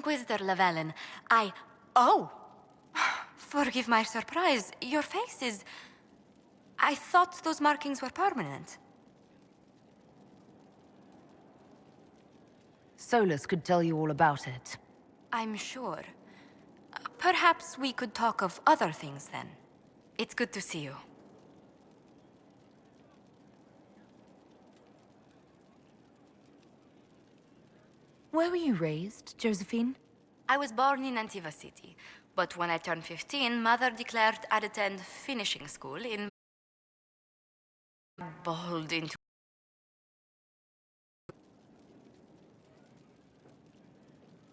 Inquisitor Llewellyn. Oh! Forgive my surprise. Your face is... I thought those markings were permanent. Solus could tell you all about it. I'm sure. Perhaps we could talk of other things then. It's good to see you. Where were you raised, Josephine? I was born in Antiva City, but when I turned 15, Mother declared I'd attend finishing school in... Bold into...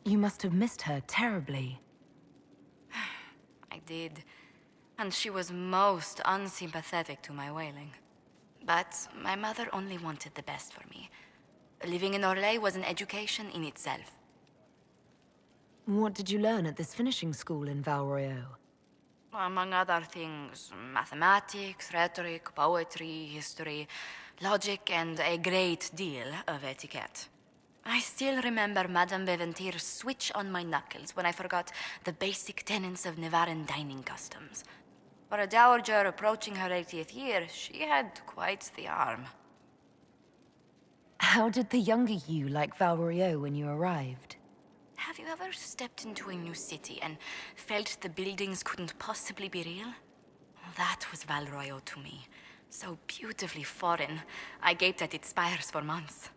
You must have missed her terribly. I did, and she was most unsympathetic to my wailing. But my mother only wanted the best for me. Living in Orlais was an education in itself. What did you learn at this finishing school in Val Royeaux? Among other things, mathematics, rhetoric, poetry, history, logic, and a great deal of etiquette. I still remember Madame Beventir's switch on my knuckles when I forgot the basic tenets of Nevaran dining customs. For a dowager approaching her 80th year, she had quite the arm. How did the younger you like Val Royeaux when you arrived? Have you ever stepped into a new city and felt the buildings couldn't possibly be real? That was Val Royeaux to me. So beautifully foreign, I gaped at its spires for months.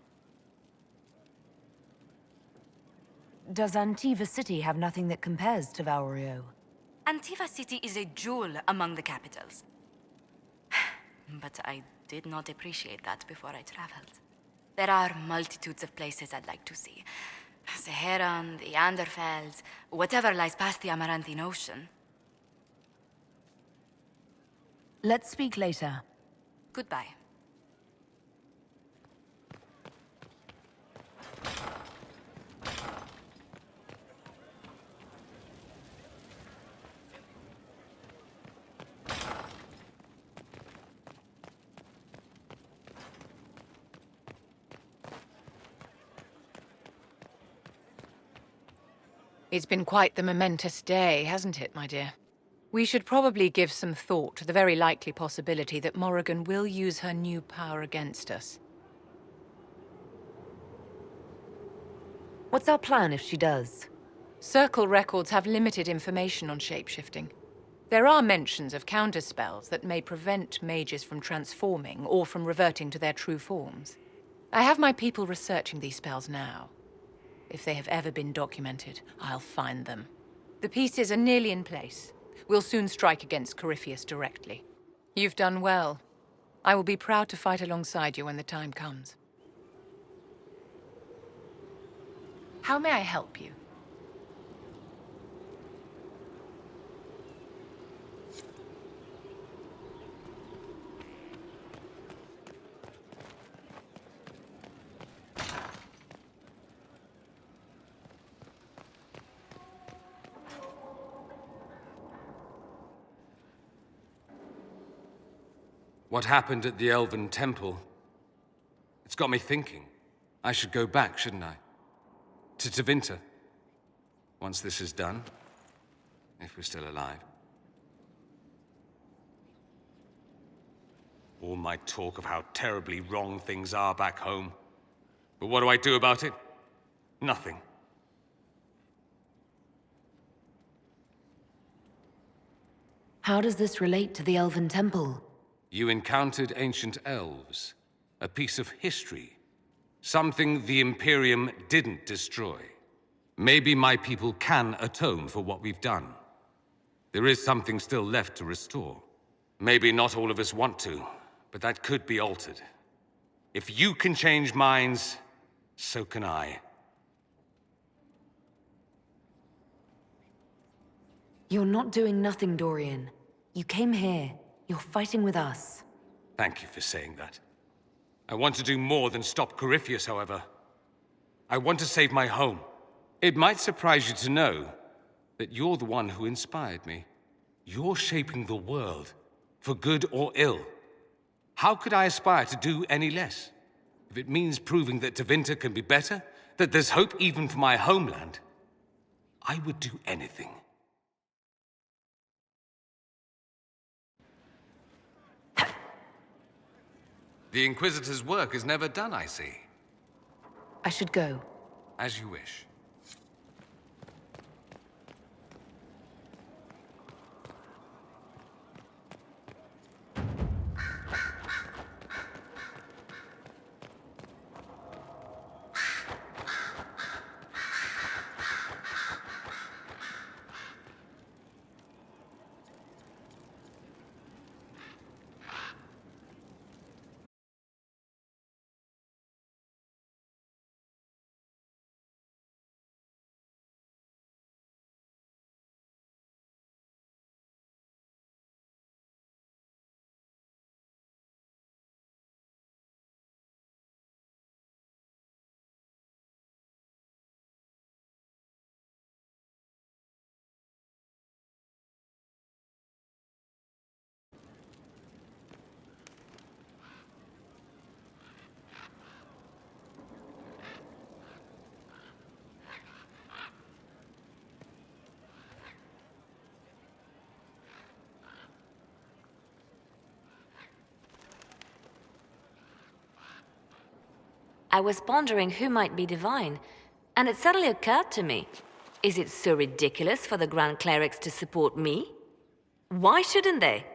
Does Antiva City have nothing that compares to Val Royeaux? Antiva City is a jewel among the capitals. But I did not appreciate that before I traveled. There are multitudes of places I'd like to see. Saharan, the Anderfels, whatever lies past the Amarantine Ocean. Let's speak later. Goodbye. It's been quite the momentous day, hasn't it, my dear? We should probably give some thought to the very likely possibility that Morrigan will use her new power against us. What's our plan if she does? Circle records have limited information on shapeshifting. There are mentions of counterspells that may prevent mages from transforming or from reverting to their true forms. I have my people researching these spells now. If they have ever been documented, I'll find them. The pieces are nearly in place. We'll soon strike against Corypheus directly. You've done well. I will be proud to fight alongside you when the time comes. How may I help you? What happened at the Elven Temple? It's got me thinking. I should go back, shouldn't I? To Tevinter. Once this is done. If we're still alive. All my talk of how terribly wrong things are back home. But what do I do about it? Nothing. How does this relate to the Elven Temple? You encountered ancient elves, a piece of history, something the Imperium didn't destroy. Maybe my people can atone for what we've done. There is something still left to restore. Maybe not all of us want to, but that could be altered. If you can change minds, so can I. You're not doing nothing, Dorian. You came here. You're fighting with us. Thank you for saying that. I want to do more than stop Corypheus, however. I want to save my home. It might surprise you to know that you're the one who inspired me. You're shaping the world, for good or ill. How could I aspire to do any less? If it means proving that Tevinter can be better, that there's hope even for my homeland, I would do anything. The Inquisitor's work is never done, I see. I should go. As you wish. I was pondering who might be divine, and it suddenly occurred to me. Is it so ridiculous for the Grand Clerics to support me? Why shouldn't they?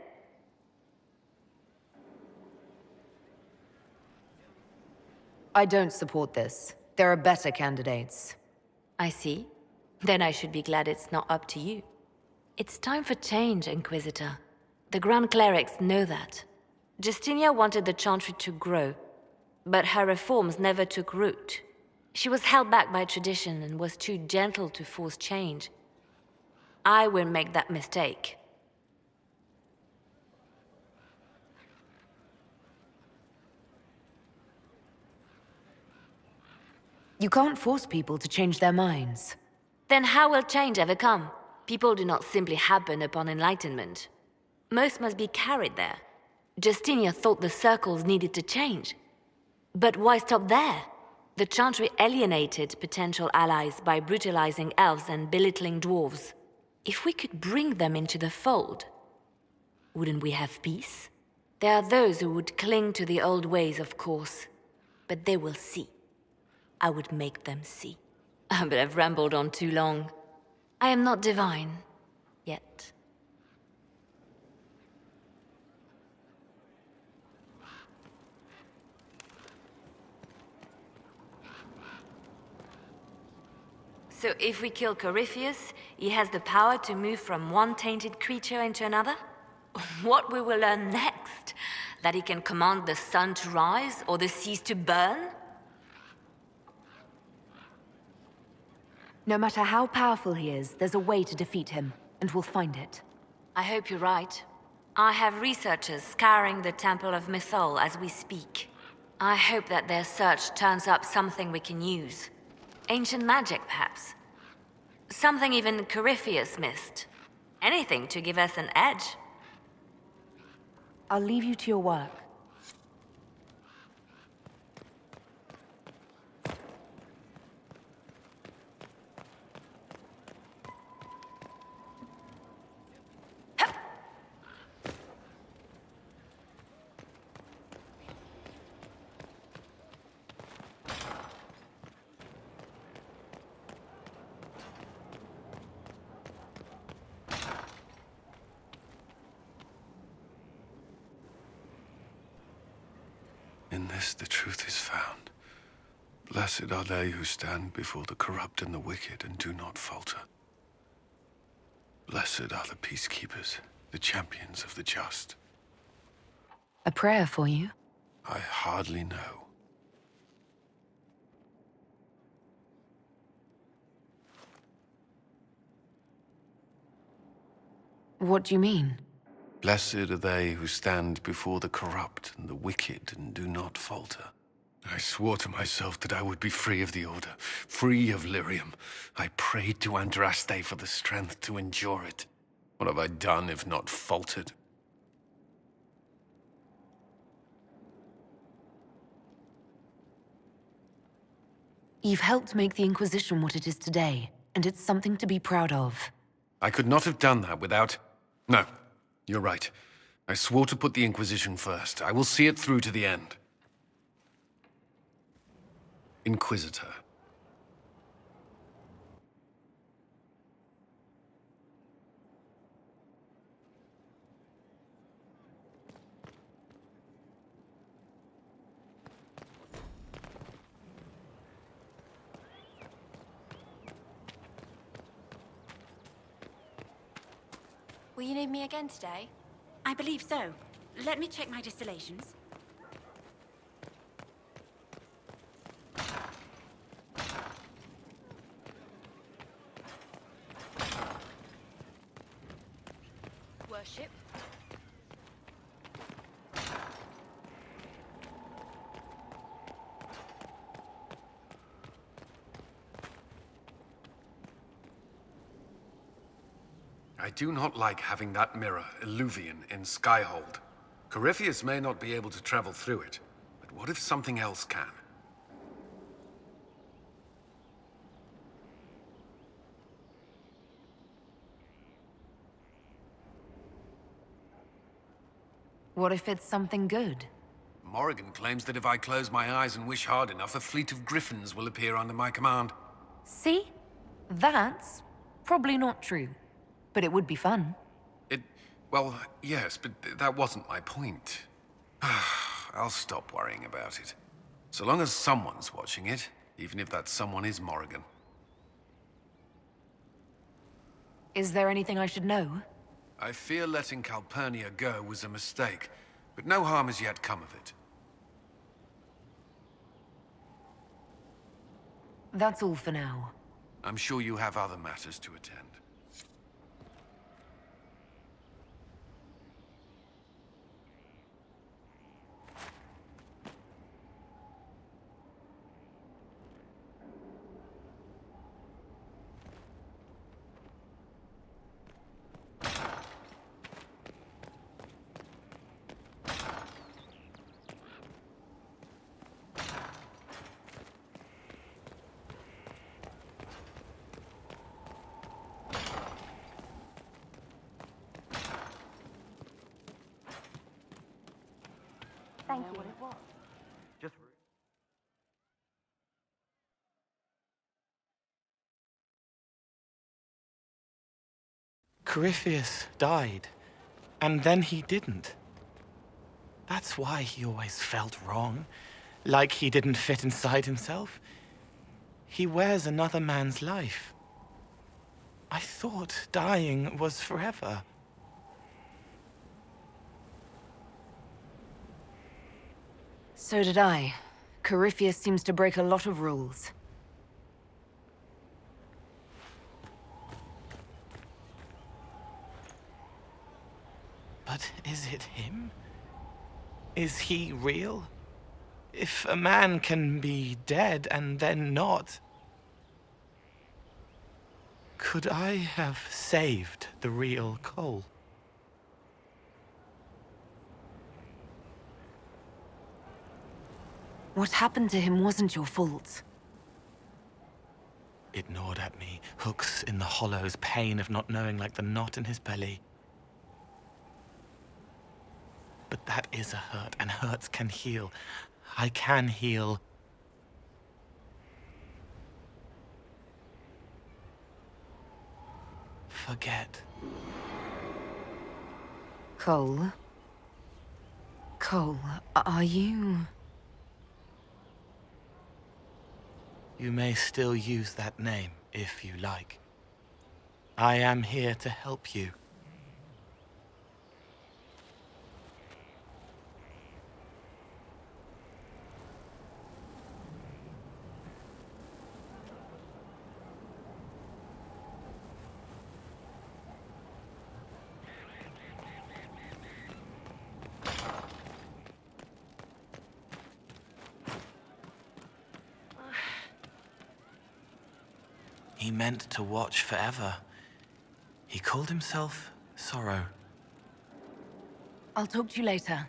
I don't support this. There are better candidates. I see. Then I should be glad it's not up to you. It's time for change, Inquisitor. The Grand Clerics know that. Justinia wanted the Chantry to grow, but her reforms never took root. She was held back by tradition and was too gentle to force change. I won't make that mistake. You can't force people to change their minds. Then how will change ever come? People do not simply happen upon enlightenment. Most must be carried there. Justinia thought the circles needed to change. But why stop there? The Chantry alienated potential allies by brutalizing elves and belittling dwarves. If we could bring them into the fold, wouldn't we have peace? There are those who would cling to the old ways, of course. But they will see. I would make them see. But I've rambled on too long. I am not divine. Yet. So if we kill Corypheus, he has the power to move from one tainted creature into another? What we will learn next? That he can command the sun to rise or the seas to burn? No matter how powerful he is, there's a way to defeat him, and we'll find it. I hope you're right. I have researchers scouring the Temple of Mythol as we speak. I hope that their search turns up something we can use. Ancient magic, perhaps. Something even Corypheus missed. Anything to give us an edge. I'll leave you to your work. In this the truth is found. Blessed are they who stand before the corrupt and the wicked and do not falter. Blessed are the peacekeepers, the champions of the just. A prayer for you? I hardly know. What do you mean? Blessed are they who stand before the corrupt and the wicked and do not falter. I swore to myself that I would be free of the Order, free of Lyrium. I prayed to Andraste for the strength to endure it. What have I done if not faltered? You've helped make the Inquisition what it is today, and it's something to be proud of. I could not have done that without... No, you're right. I swore to put the Inquisition first. I will see it through to the end. Inquisitor. Will you need me again today? I believe so. Let me check my distillations. Worship. I do not like having that mirror, Illuvian, in Skyhold. Corypheus may not be able to travel through it, but what if something else can? What if it's something good? Morrigan claims that if I close my eyes and wish hard enough, a fleet of griffins will appear under my command. See? That's probably not true. But it would be fun. Well, yes, but that wasn't my point. I'll stop worrying about it. So long as someone's watching it, even if that someone is Morrigan. Is there anything I should know? I fear letting Calpurnia go was a mistake, but no harm has yet come of it. That's all for now. I'm sure you have other matters to attend. Thank you. Corypheus died, and then he didn't. That's why he always felt wrong, like he didn't fit inside himself. He wears another man's life. I thought dying was forever. So did I. Corypheus seems to break a lot of rules. But is it him? Is he real? If a man can be dead and then not, could I have saved the real Cole? What happened to him wasn't your fault. It gnawed at me, hooks in the hollows, pain of not knowing like the knot in his belly. But that is a hurt, and hurts can heal. I can heal. Forget. Cole? Cole, are you... You may still use that name, if you like. I am here to help you. He meant to watch forever. He called himself Sorrow. I'll talk to you later.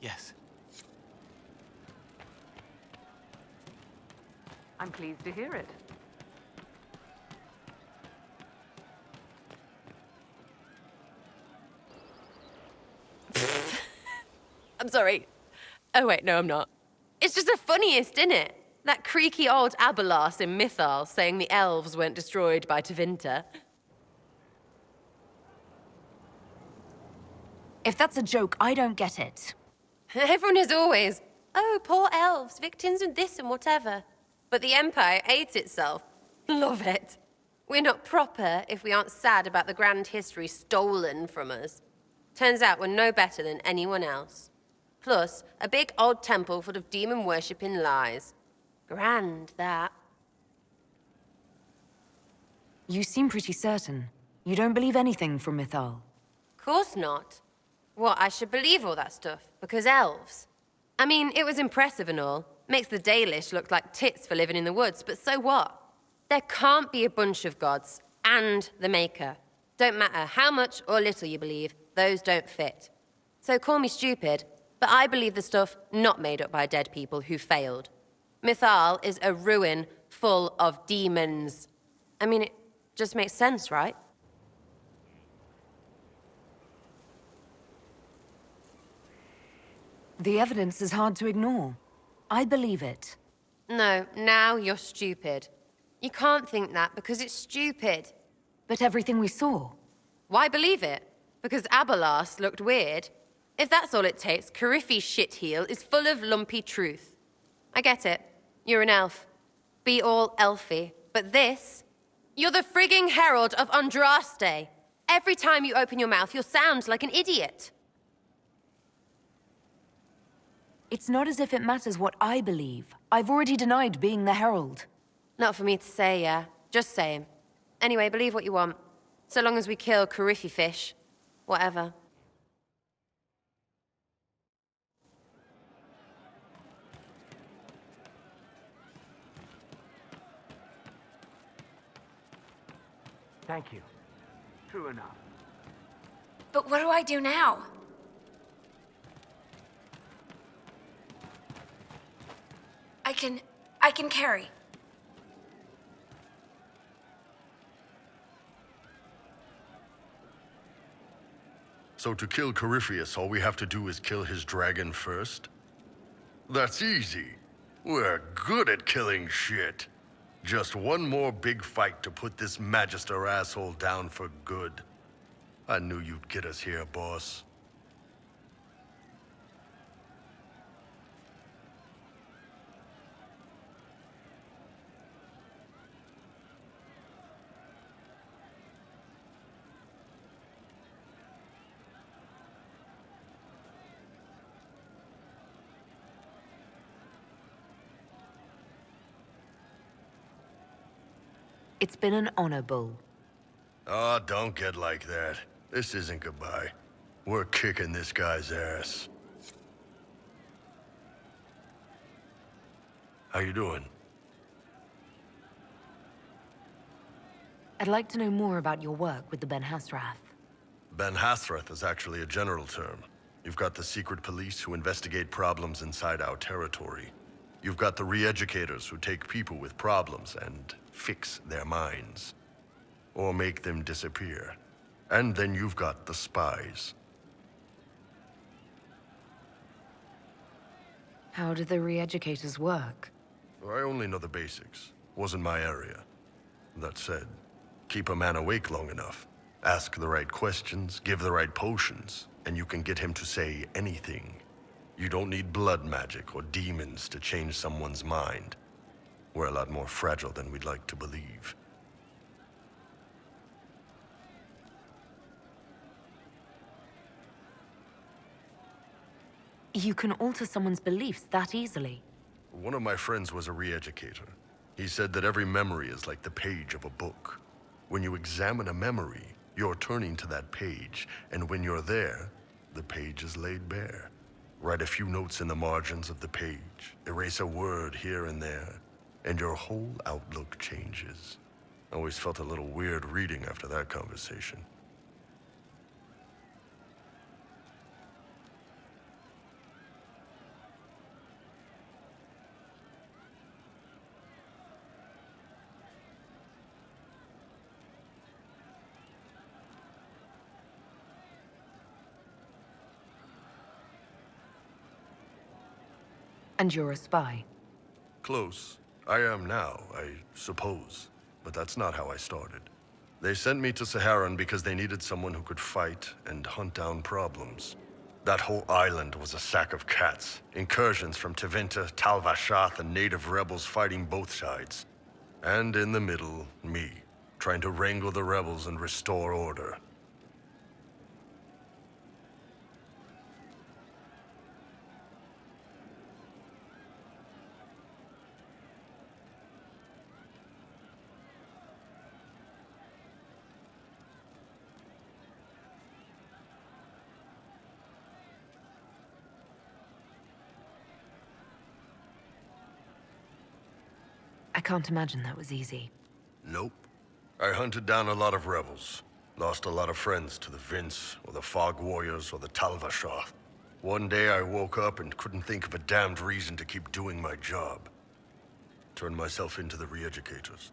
Yes. I'm pleased to hear it. I'm sorry. Oh, wait, no, I'm not. It's just the funniest, isn't it? That creaky old Abelas in Mythal saying the elves weren't destroyed by Tevinter. If that's a joke, I don't get it. Everyone is always, oh, poor elves, victims of this and whatever. But the Empire hates itself. Love it. We're not proper if we aren't sad about the grand history stolen from us. Turns out we're no better than anyone else. Plus, a big old temple full of demon-worshipping lies. Grand, that. You seem pretty certain. You don't believe anything from Mythal. Course not. What, I should believe all that stuff? Because elves? I mean, it was impressive and all. Makes the Dalish look like tits for living in the woods, but so what? There can't be a bunch of gods and the Maker. Don't matter how much or little you believe, those don't fit. So call me stupid, but I believe the stuff not made up by dead people who failed. Mythal is a ruin full of demons. I mean, it just makes sense, right? The evidence is hard to ignore. I believe it. No, now you're stupid. You can't think that because it's stupid. But everything we saw. Why believe it? Because Abelas looked weird? If that's all it takes, Carifi's shitheel is full of lumpy truth. I get it. You're an elf. Be all elfy. But this? You're the frigging herald of Andraste. Every time you open your mouth, you'll sound like an idiot. It's not as if it matters what I believe. I've already denied being the herald. Not for me to say, yeah. Just saying. Anyway, believe what you want. So long as we kill Carifi fish. Whatever. Thank you. True enough. But what do I do now? I can carry. So to kill Corypheus, all we have to do is kill his dragon first? That's easy. We're good at killing shit. Just one more big fight to put this Magister asshole down for good. I knew you'd get us here, boss. It's been an honor, Bull. Oh, don't get like that. This isn't goodbye. We're kicking this guy's ass. How you doing? I'd like to know more about your work with the Ben Hasrath. Ben Hasrath is actually a general term. You've got the secret police who investigate problems inside our territory. You've got the re-educators who take people with problems and fix their minds. Or make them disappear. And then you've got the spies. How do the re-educators work? I only know the basics. Wasn't my area. That said, keep a man awake long enough. Ask the right questions, give the right potions, and you can get him to say anything. You don't need blood magic or demons to change someone's mind. We're a lot more fragile than we'd like to believe. You can alter someone's beliefs that easily. One of my friends was a re-educator. He said that every memory is like the page of a book. When you examine a memory, you're turning to that page, and when you're there, the page is laid bare. Write a few notes in the margins of the page, erase a word here and there, and your whole outlook changes. I always felt a little weird reading after that conversation. And you're a spy. Close. I am now, I suppose. But that's not how I started. They sent me to Saharan because they needed someone who could fight and hunt down problems. That whole island was a sack of cats. Incursions from Tevinter, Tal Vashath, and native rebels fighting both sides. And in the middle, me, trying to wrangle the rebels and restore order. I can't imagine that was easy. Nope. I hunted down a lot of rebels. Lost a lot of friends to the Vince, or the Fog Warriors, or the Tal Vashath. One day I woke up and couldn't think of a damned reason to keep doing my job. Turned myself into the re-educators.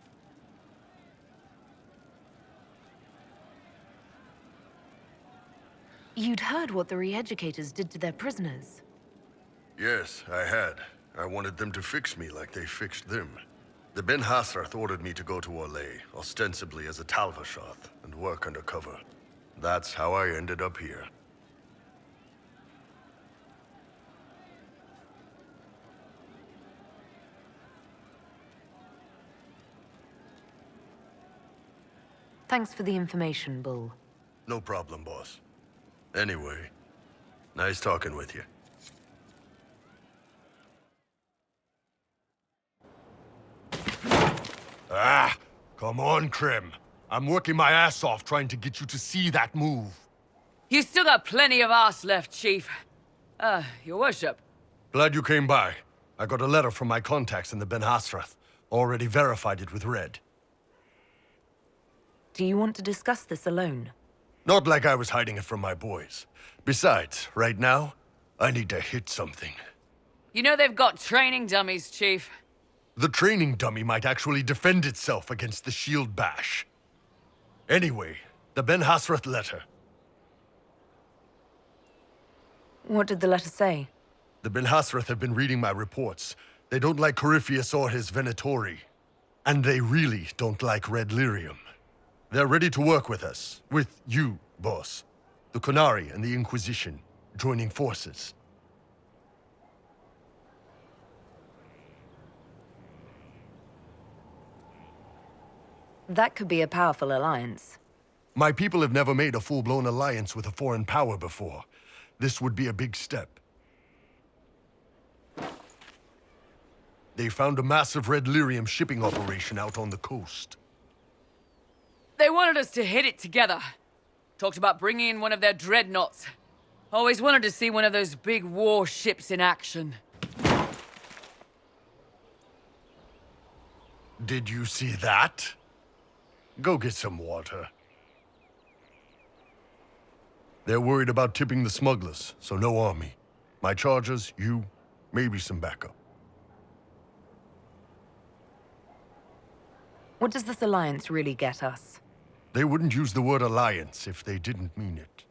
You'd heard what the re-educators did to their prisoners. Yes, I had. I wanted them to fix me like they fixed them. The Ben Hasrath ordered me to go to Orlais, ostensibly as a Tal Vashath, and work undercover. That's how I ended up here. Thanks for the information, Bull. No problem, boss. Anyway, nice talking with you. Ah! Come on, Krim. I'm working my ass off trying to get you to see that move. You still got plenty of arse left, Chief. Your worship. Glad you came by. I got a letter from my contacts in the Ben Hasrath. Already verified it with Red. Do you want to discuss this alone? Not like I was hiding it from my boys. Besides, right now, I need to hit something. You know they've got training dummies, Chief. The training dummy might actually defend itself against the shield bash. Anyway, the Ben Hasrath letter. What did the letter say? The Ben Hasrath have been reading my reports. They don't like Corypheus or his Venatori. And they really don't like Red Lyrium. They're ready to work with us. With you, boss. The Qunari and the Inquisition, joining forces. That could be a powerful alliance. My people have never made a full-blown alliance with a foreign power before. This would be a big step. They found a massive Red Lyrium shipping operation out on the coast. They wanted us to hit it together. Talked about bringing in one of their dreadnoughts. Always wanted to see one of those big war ships in action. Did you see that? Go get some water. They're worried about tipping the smugglers, so no army. My chargers, you, maybe some backup. What does this alliance really get us? They wouldn't use the word alliance if they didn't mean it.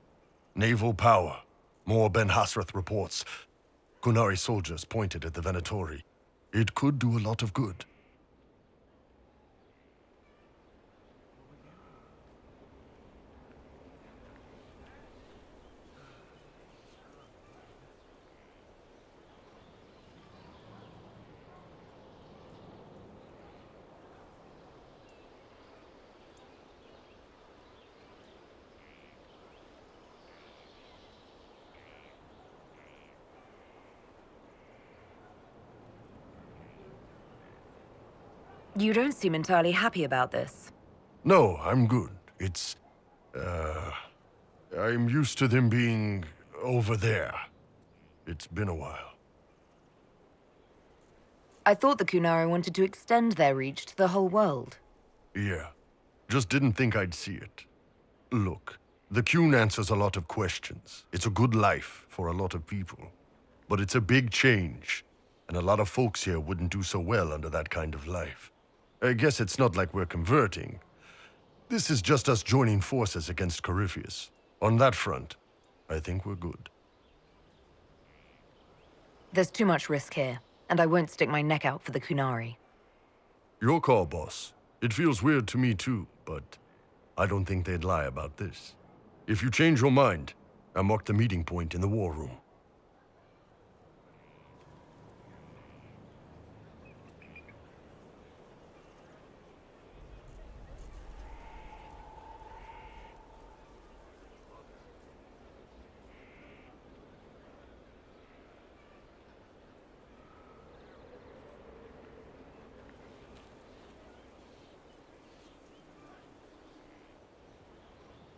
Naval power. More Ben Hasrath reports. Qunari soldiers pointed at the Venatori. It could do a lot of good. You don't seem entirely happy about this. No, I'm good. It's... I'm used to them being over there. It's been a while. I thought the Qunari wanted to extend their reach to the whole world. Yeah. Just didn't think I'd see it. Look, the Qun answers a lot of questions. It's a good life for a lot of people. But it's a big change, and a lot of folks here wouldn't do so well under that kind of life. I guess it's not like we're converting. This is just us joining forces against Corypheus. On that front, I think we're good. There's too much risk here. and I won't stick my neck out for the Kunari. Your call, boss. It feels weird to me too, but I don't think they'd lie about this. If you change your mind, I mark the meeting point in the war room.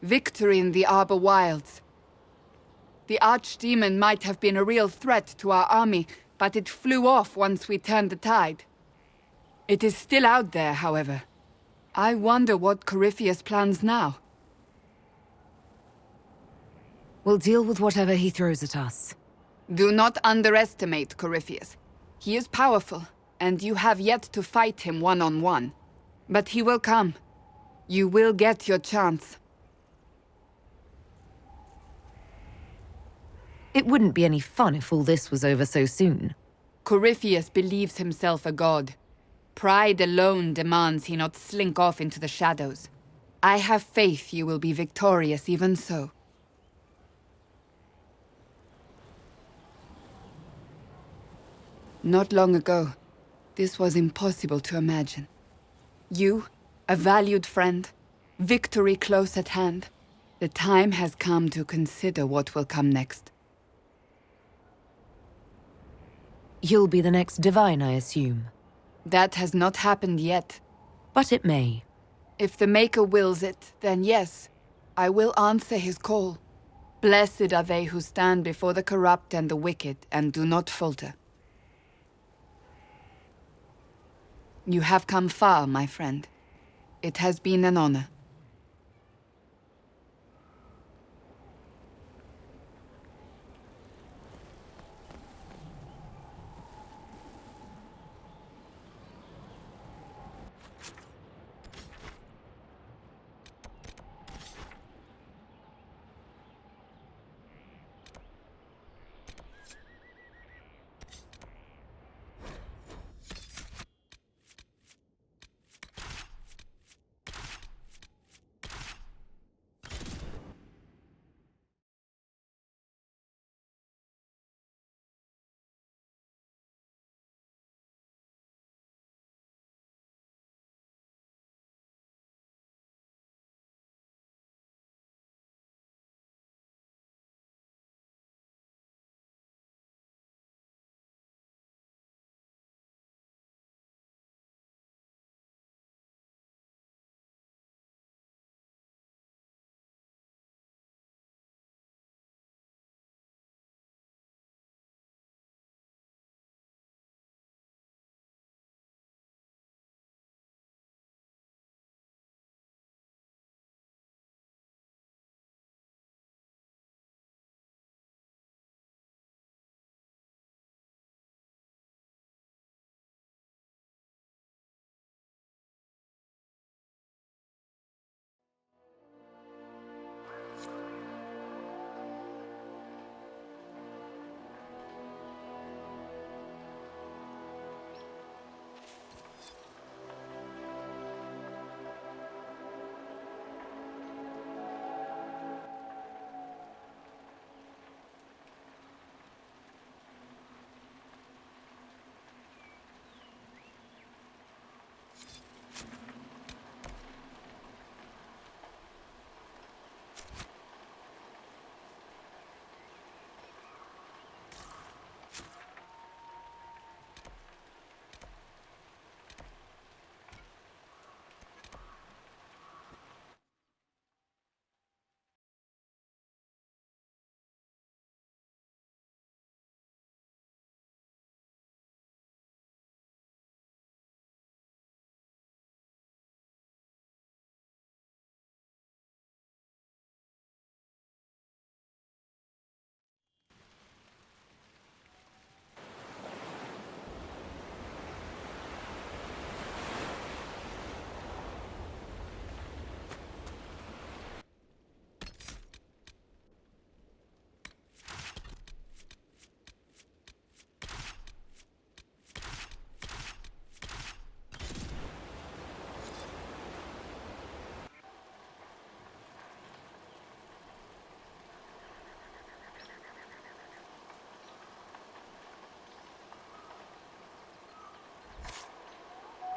Victory in the Arbor Wilds. The Archdemon might have been a real threat to our army, but it flew off once we turned the tide. It is still out there, however. I wonder what Corypheus plans now. We'll deal with whatever he throws at us. Do not underestimate Corypheus. He is powerful, and you have yet to fight him one-on-one. But he will come. You will get your chance. It wouldn't be any fun if all this was over so soon. Corypheus believes himself a god. Pride alone demands he not slink off into the shadows. I have faith you will be victorious even so. Not long ago, this was impossible to imagine. You, a valued friend, victory close at hand. The time has come to consider what will come next. You'll be the next divine, I assume. That has not happened yet. But it may. If the Maker wills it, then yes, I will answer his call. Blessed are they who stand before the corrupt and the wicked and do not falter. You have come far, my friend. It has been an honor.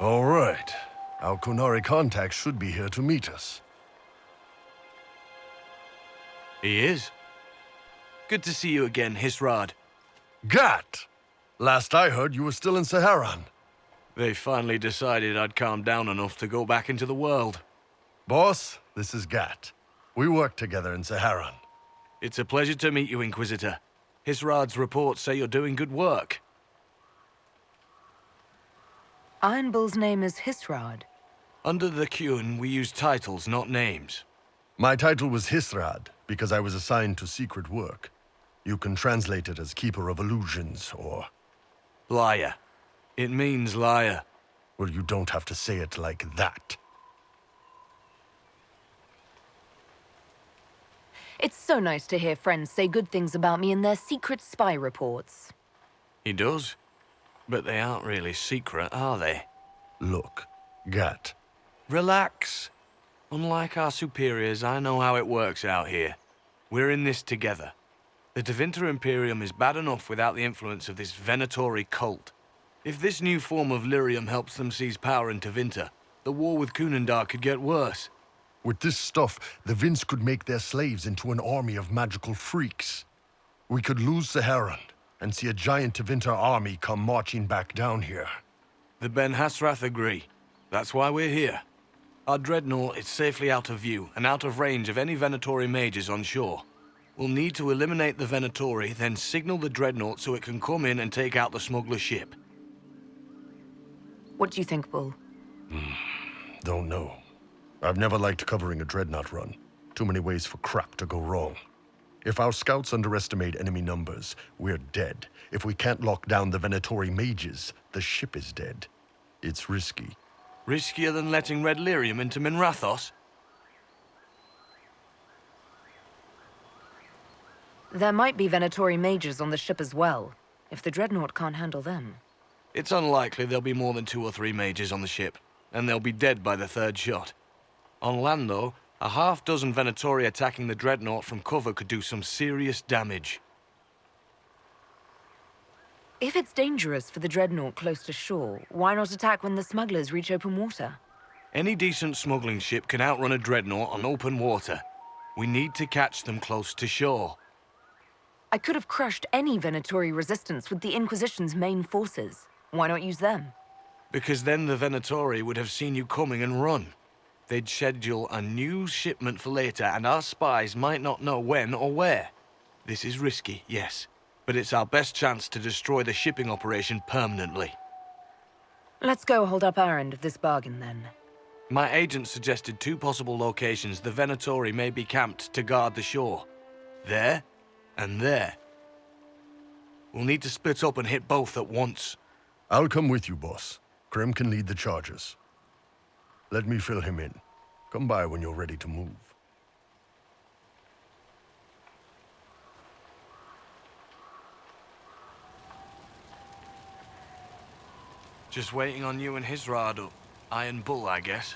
All right. Our Kunari contact should be here to meet us. He is. Good to see you again, Hisrad. Gat! Last I heard, you were still in Saharan. They finally decided I'd calmed down enough to go back into the world. Boss, this is Gat. We work together in Saharan. It's a pleasure to meet you, Inquisitor. Hisrad's reports say you're doing good work. Iron Bull's name is Hisrad. Under the Qun, we use titles, not names. My title was Hisrad, because I was assigned to secret work. You can translate it as Keeper of Illusions, or... Liar. It means liar. Well, you don't have to say it like that. It's so nice to hear friends say good things about me in their secret spy reports. He does. But they aren't really secret, are they? Look, Gat. Relax. Unlike our superiors, I know how it works out here. We're in this together. The Tevinter Imperium is bad enough without the influence of this Venatori cult. If this new form of lyrium helps them seize power in Tevinter, the war with Kunandar could get worse. With this stuff, the Vince could make their slaves into an army of magical freaks. We could lose Saharan and see a giant Tevinter army come marching back down here. The Ben Hasrath agree. That's why we're here. Our dreadnought is safely out of view and out of range of any Venatori mages on shore. We'll need to eliminate the Venatori, then signal the dreadnought so it can come in and take out the smuggler ship. What do you think, Bull? Don't know. I've never liked covering a dreadnought run. Too many ways for crap to go wrong. If our scouts underestimate enemy numbers, we're dead. If we can't lock down the Venatori mages, the ship is dead. It's risky. Riskier than letting Red Lyrium into Minrathos? There might be Venatori mages on the ship as well, if the dreadnought can't handle them. It's unlikely there'll be more than 2 or 3 mages on the ship, and they'll be dead by the 3rd shot. On land, though, a half-dozen Venatori attacking the dreadnought from cover could do some serious damage. If it's dangerous for the dreadnought close to shore, why not attack when the smugglers reach open water? Any decent smuggling ship can outrun a dreadnought on open water. We need to catch them close to shore. I could have crushed any Venatori resistance with the Inquisition's main forces. Why not use them? Because then the Venatori would have seen you coming and run. They'd schedule a new shipment for later, and our spies might not know when or where. This is risky, yes, but it's our best chance to destroy the shipping operation permanently. Let's go hold up our end of this bargain, then. My agent suggested 2 possible locations the Venatori may be camped to guard the shore. There, and there. We'll need to split up and hit both at once. I'll come with you, boss. Krim can lead the charges. Let me fill him in. Come by when you're ready to move. Just waiting on you and Hisrad up. Iron Bull, I guess.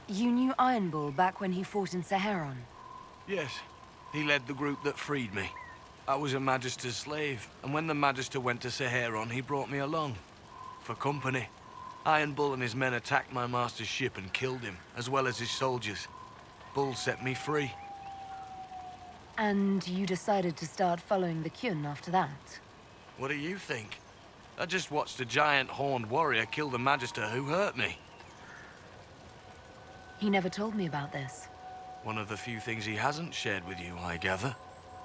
You knew Iron Bull back when he fought in Saharan? Yes. He led the group that freed me. I was a Magister's slave, and when the Magister went to Saharan, he brought me along. For company. Iron Bull and his men attacked my master's ship and killed him, as well as his soldiers. Bull set me free. And you decided to start following the Qun after that? What do you think? I just watched a giant horned warrior kill the Magister who hurt me. He never told me about this. One of the few things he hasn't shared with you, I gather.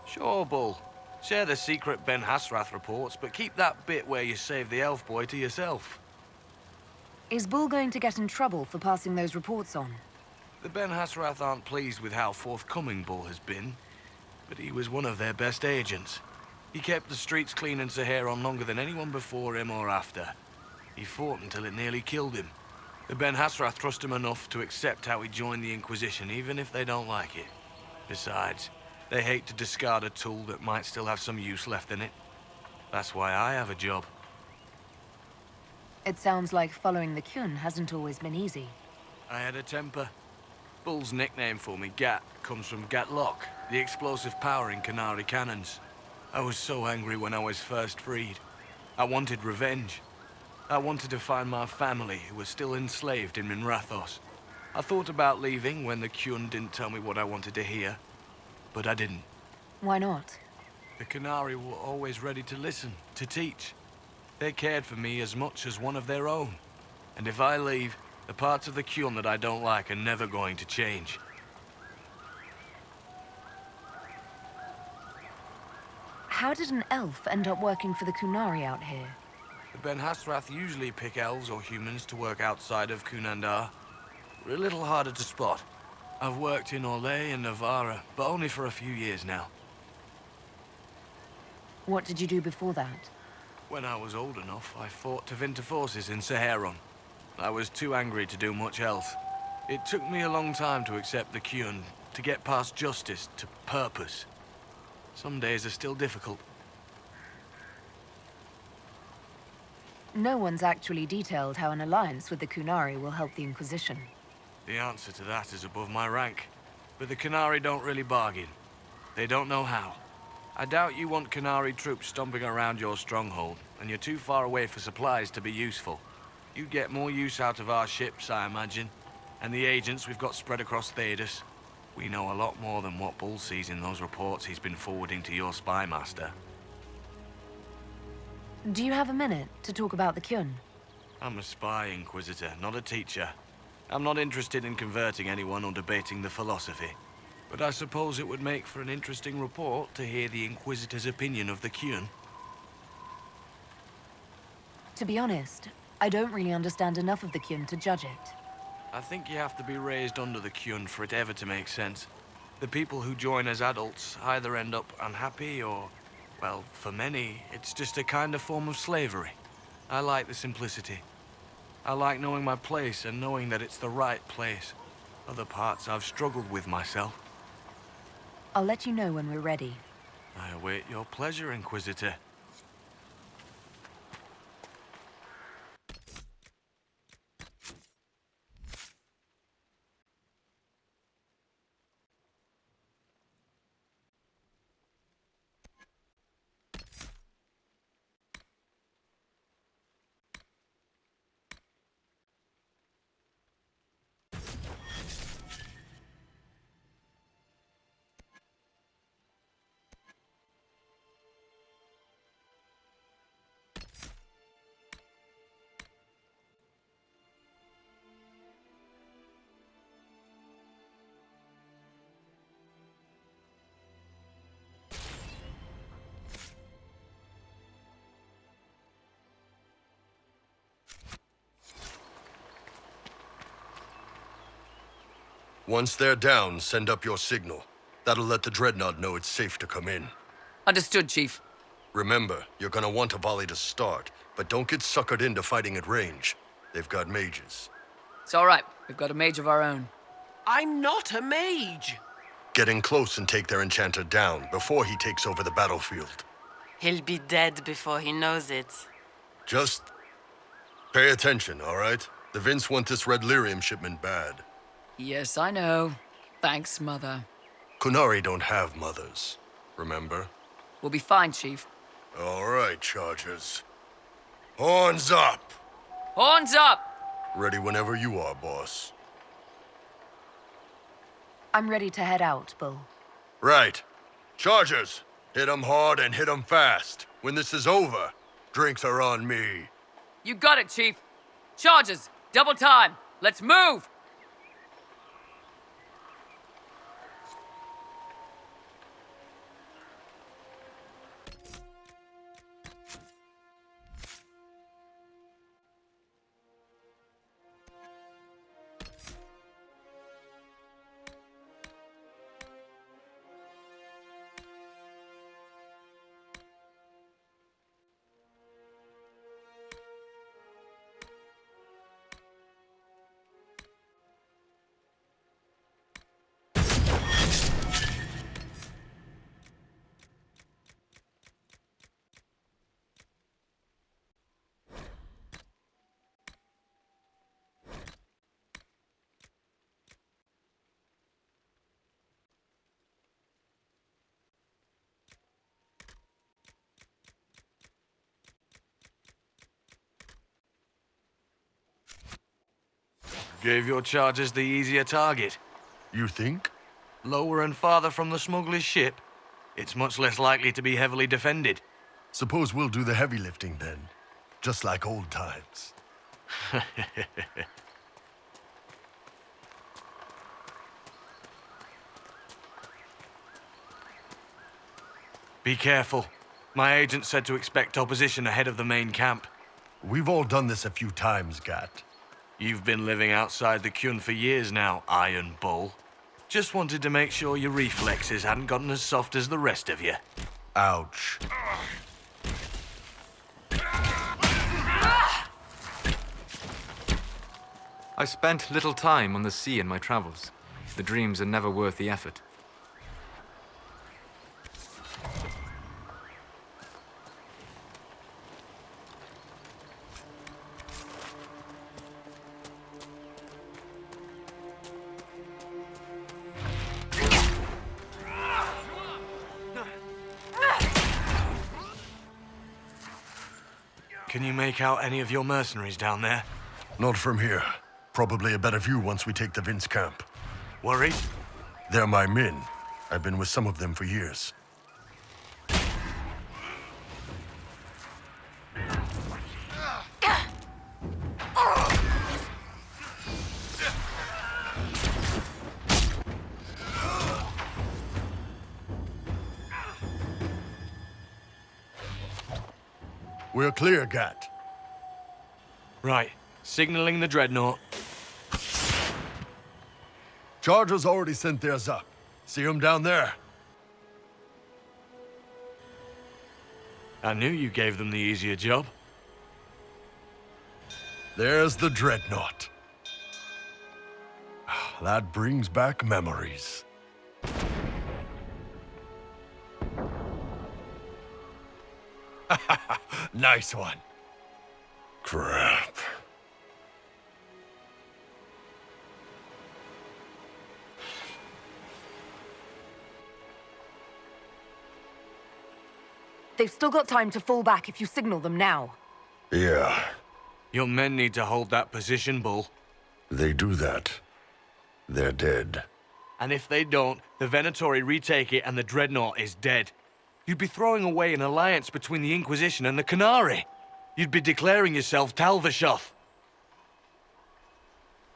Sure, Bull. Share the secret Ben Hasrath reports, but keep that bit where you saved the elf boy to yourself. Is Bull going to get in trouble for passing those reports on? The Ben Hasrath aren't pleased with how forthcoming Bull has been, but he was one of their best agents. He kept the streets clean in Saharan longer than anyone before him or after. He fought until it nearly killed him. The Ben Hasrath trust him enough to accept how he joined the Inquisition, even if they don't like it. Besides, they hate to discard a tool that might still have some use left in it. That's why I have a job. It sounds like following the Qun hasn't always been easy. I had a temper. Bull's nickname for me, Gat, comes from Gatlock, the explosive power in Canary cannons. I was so angry when I was first freed. I wanted revenge. I wanted to find my family who was still enslaved in Minrathos. I thought about leaving when the Kyun didn't tell me what I wanted to hear, but I didn't. Why not? The Canary were always ready to listen, to teach. They cared for me as much as one of their own. And if I leave, the parts of the Kyun that I don't like are never going to change. How did an elf end up working for the Kunari out here? The Ben Hasrath usually pick elves or humans to work outside of Kunandar. We're a little harder to spot. I've worked in Orlais and Navarra, but only for a few years now. What did you do before that? When I was old enough, I fought Tevinter forces in Saharon. I was too angry to do much else. It took me a long time to accept the Kyun, to get past justice to purpose. Some days are still difficult. No one's actually detailed how an alliance with the Kunari will help the Inquisition. The answer to that is above my rank. But the Canary don't really bargain. They don't know how. I doubt you want Canary troops stomping around your stronghold, and you're too far away for supplies to be useful. You'd get more use out of our ships, I imagine, and the agents we've got spread across Thedas. We know a lot more than what Bull sees in those reports he's been forwarding to your spy master. Do you have a minute to talk about the Kyun? I'm a spy, Inquisitor, not a teacher. I'm not interested in converting anyone or debating the philosophy. But I suppose it would make for an interesting report to hear the Inquisitor's opinion of the Kyun. To be honest, I don't really understand enough of the Kyun to judge it. I think you have to be raised under the Kyun for it ever to make sense. The people who join as adults either end up unhappy or, well, for many, it's just a kind of form of slavery. I like the simplicity. I like knowing my place and knowing that it's the right place. Other parts I've struggled with myself. I'll let you know when we're ready. I await your pleasure, Inquisitor. Once they're down, send up your signal. That'll let the Dreadnought know it's safe to come in. Understood, Chief. Remember, you're gonna want a volley to start, but don't get suckered into fighting at range. They've got mages. It's all right. We've got a mage of our own. I'm not a mage! Get in close and take their enchanter down before he takes over the battlefield. He'll be dead before he knows it. Just pay attention, all right? The Vince want this red lyrium shipment bad. Yes, I know. Thanks, Mother. Kunari don't have mothers, remember? We'll be fine, Chief. All right, Chargers. Horns up! Horns up! Ready whenever you are, boss. I'm ready to head out, Bull. Right. Chargers, hit 'em hard and hit 'em fast. When this is over, drinks are on me. You got it, Chief. Charges, double time. Let's move! Gave your charges the easier target. You think? Lower and farther from the smuggler's ship, it's much less likely to be heavily defended. Suppose we'll do the heavy lifting then. Just like old times. Be careful. My agent said to expect opposition ahead of the main camp. We've all done this a few times, Gat. You've been living outside the Kyun for years now, Iron Bull. Just wanted to make sure your reflexes hadn't gotten as soft as the rest of you. Ouch. I spent little time on the sea in my travels. The dreams are never worth the effort. Can you make out any of your mercenaries down there? Not from here. Probably a better view once we take the Vince camp. Worried? They're my men. I've been with some of them for years. We're clear, Gat. Right. Signaling the dreadnought. Chargers already sent theirs up. See them down there? I knew you gave them the easier job. There's the dreadnought. That brings back memories. Nice one. Crap. They've still got time to fall back if you signal them now. Yeah, Your men need to hold that position, Bull. they do that. They're dead. And if they don't, the Venatori retake it and the dreadnought is dead. You'd be throwing away an alliance between the Inquisition and the Canary. You'd be declaring yourself Talvashoth.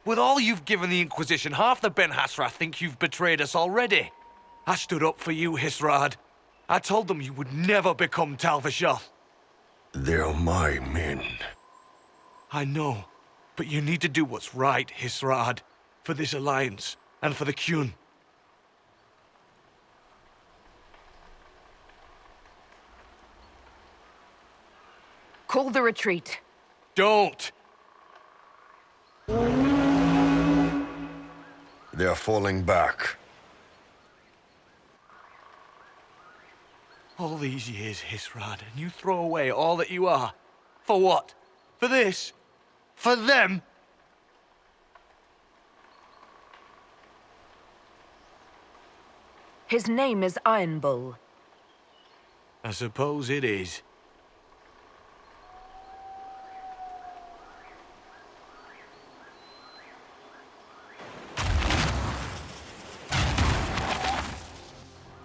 With all you've given the Inquisition, half the Ben Hasra think you've betrayed us already. I stood up for you, Hisrad. I told them you would never become Talvashoth. They're my men. I know, but you need to do what's right, Hisrad, for this alliance and for the Kyun. Call the retreat. Don't! They're falling back. All these years, Hisrad, and you throw away all that you are. For what? For this? For them? His name is Iron Bull. I suppose it is.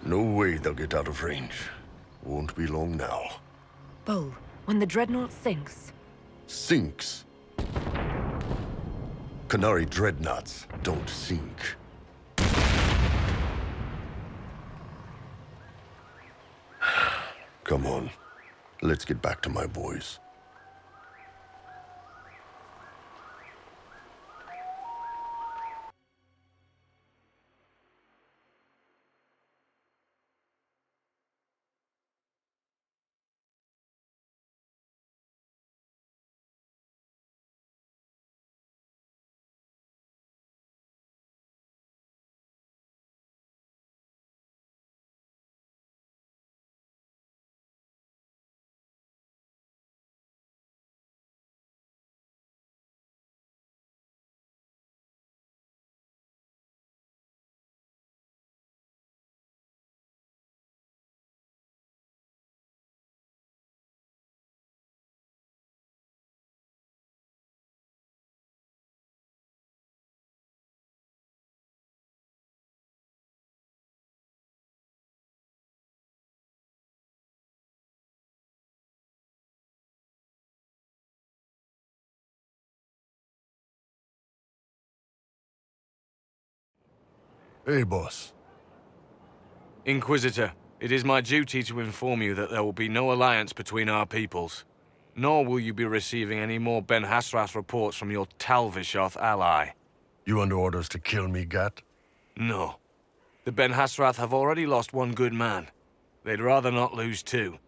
No way they'll get out of range. Won't be long now. Bull, when the dreadnought sinks... Sinks. Canary dreadnoughts don't sink. Come on. Let's get back to my boys. Hey, boss. Inquisitor, it is my duty to inform you that there will be no alliance between our peoples. Nor will you be receiving any more Ben Hasrath reports from your Talvishoth ally. You under orders to kill me, Gat? No. The Ben Hasrath have already lost one good man. They'd rather not lose two.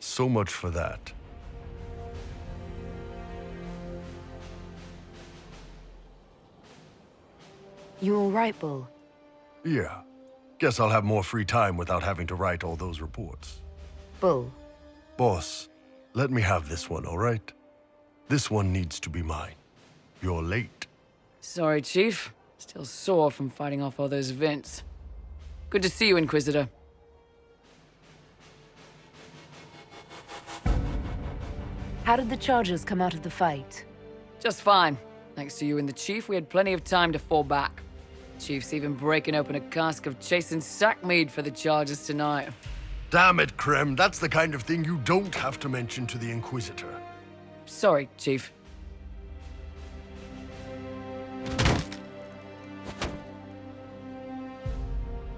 So much for that. You all right, Bull? Yeah. Guess I'll have more free time without having to write all those reports. Bull. Boss, let me have this one, all right? This one needs to be mine. You're late. Sorry, Chief. Still sore from fighting off all those vents. Good to see you, Inquisitor. How did the Chargers come out of the fight? Just fine. Thanks to you and the Chief, we had plenty of time to fall back. Chief's even breaking open a cask of chasing sackmead for the Chargers tonight. Damn it, Krem. That's the kind of thing you don't have to mention to the Inquisitor. Sorry, Chief.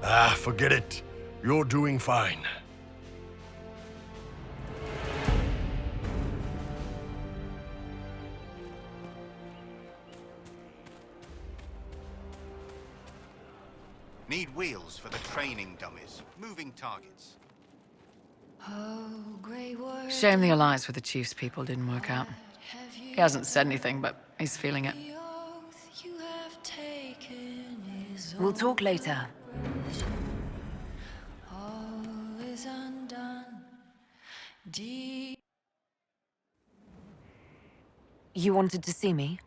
Ah, forget it. You're doing fine. Need wheels for the training dummies. Moving targets. Shame the alliance with the Chief's people didn't work out. He hasn't said anything, but he's feeling it. We'll talk later. You wanted to see me?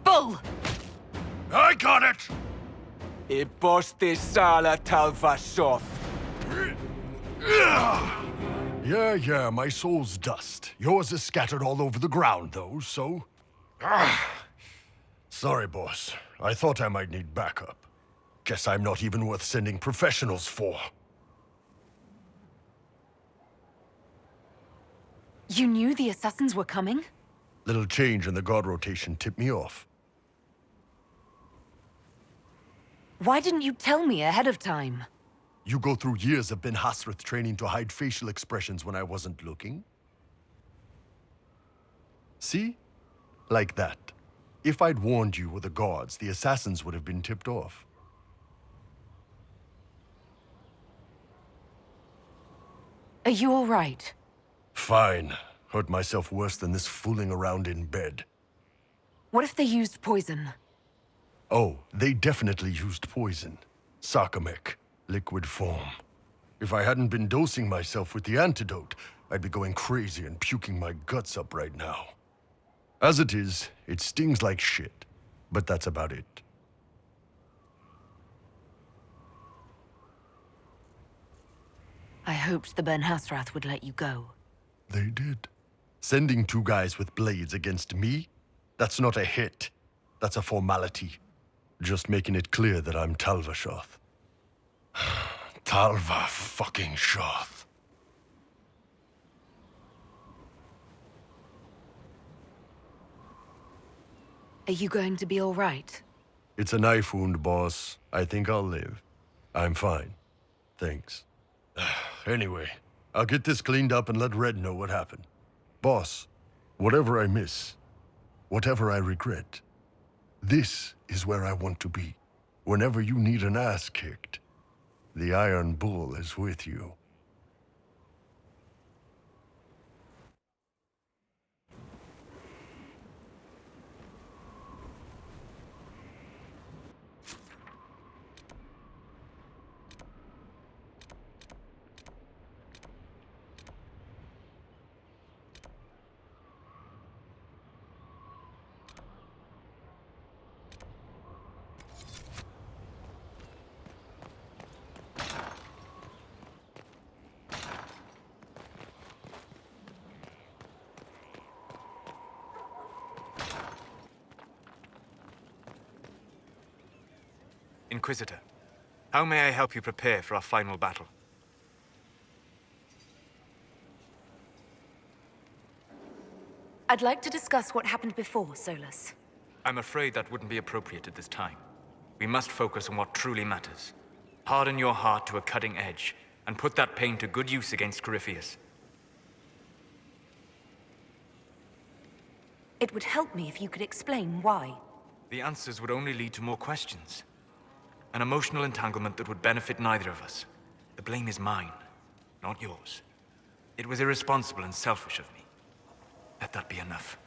Bull! I got it! Sala Talvishoth. Yeah, my soul's dust. Yours is scattered all over the ground, though, so... Sorry, boss. I thought I might need backup. Guess I'm not even worth sending professionals for. You knew the assassins were coming? Little change in the guard rotation tipped me off. Why didn't you tell me ahead of time? You go through years of Ben Hasrath training to hide facial expressions when I wasn't looking? See? Like that. If I'd warned you or the guards, the assassins would have been tipped off. Are you all right? Fine. Hurt myself worse than this fooling around in bed. What if they used poison? Oh, they definitely used poison. Sarcomec, liquid form. If I hadn't been dosing myself with the antidote, I'd be going crazy and puking my guts up right now. As it is, it stings like shit, but that's about it. I hoped the Ben Hasrath would let you go. They did. Sending two guys with blades against me? That's not a hit. That's a formality. Just making it clear that I'm Talvishoth. Talva fucking Shoth. Are you going to be all right? It's a knife wound, boss. I think I'll live. I'm fine. Thanks. Anyway, I'll get this cleaned up and let Red know what happened. Boss, whatever I miss, whatever I regret, this is where I want to be. Whenever you need an ass kicked, the Iron Bull is with you. Inquisitor, how may I help you prepare for our final battle? I'd like to discuss what happened before, Solus. I'm afraid that wouldn't be appropriate at this time. We must focus on what truly matters. Harden your heart to a cutting edge, and put that pain to good use against Corypheus. It would help me if you could explain why. The answers would only lead to more questions. An emotional entanglement that would benefit neither of us. The blame is mine, not yours. It was irresponsible and selfish of me. Let that be enough.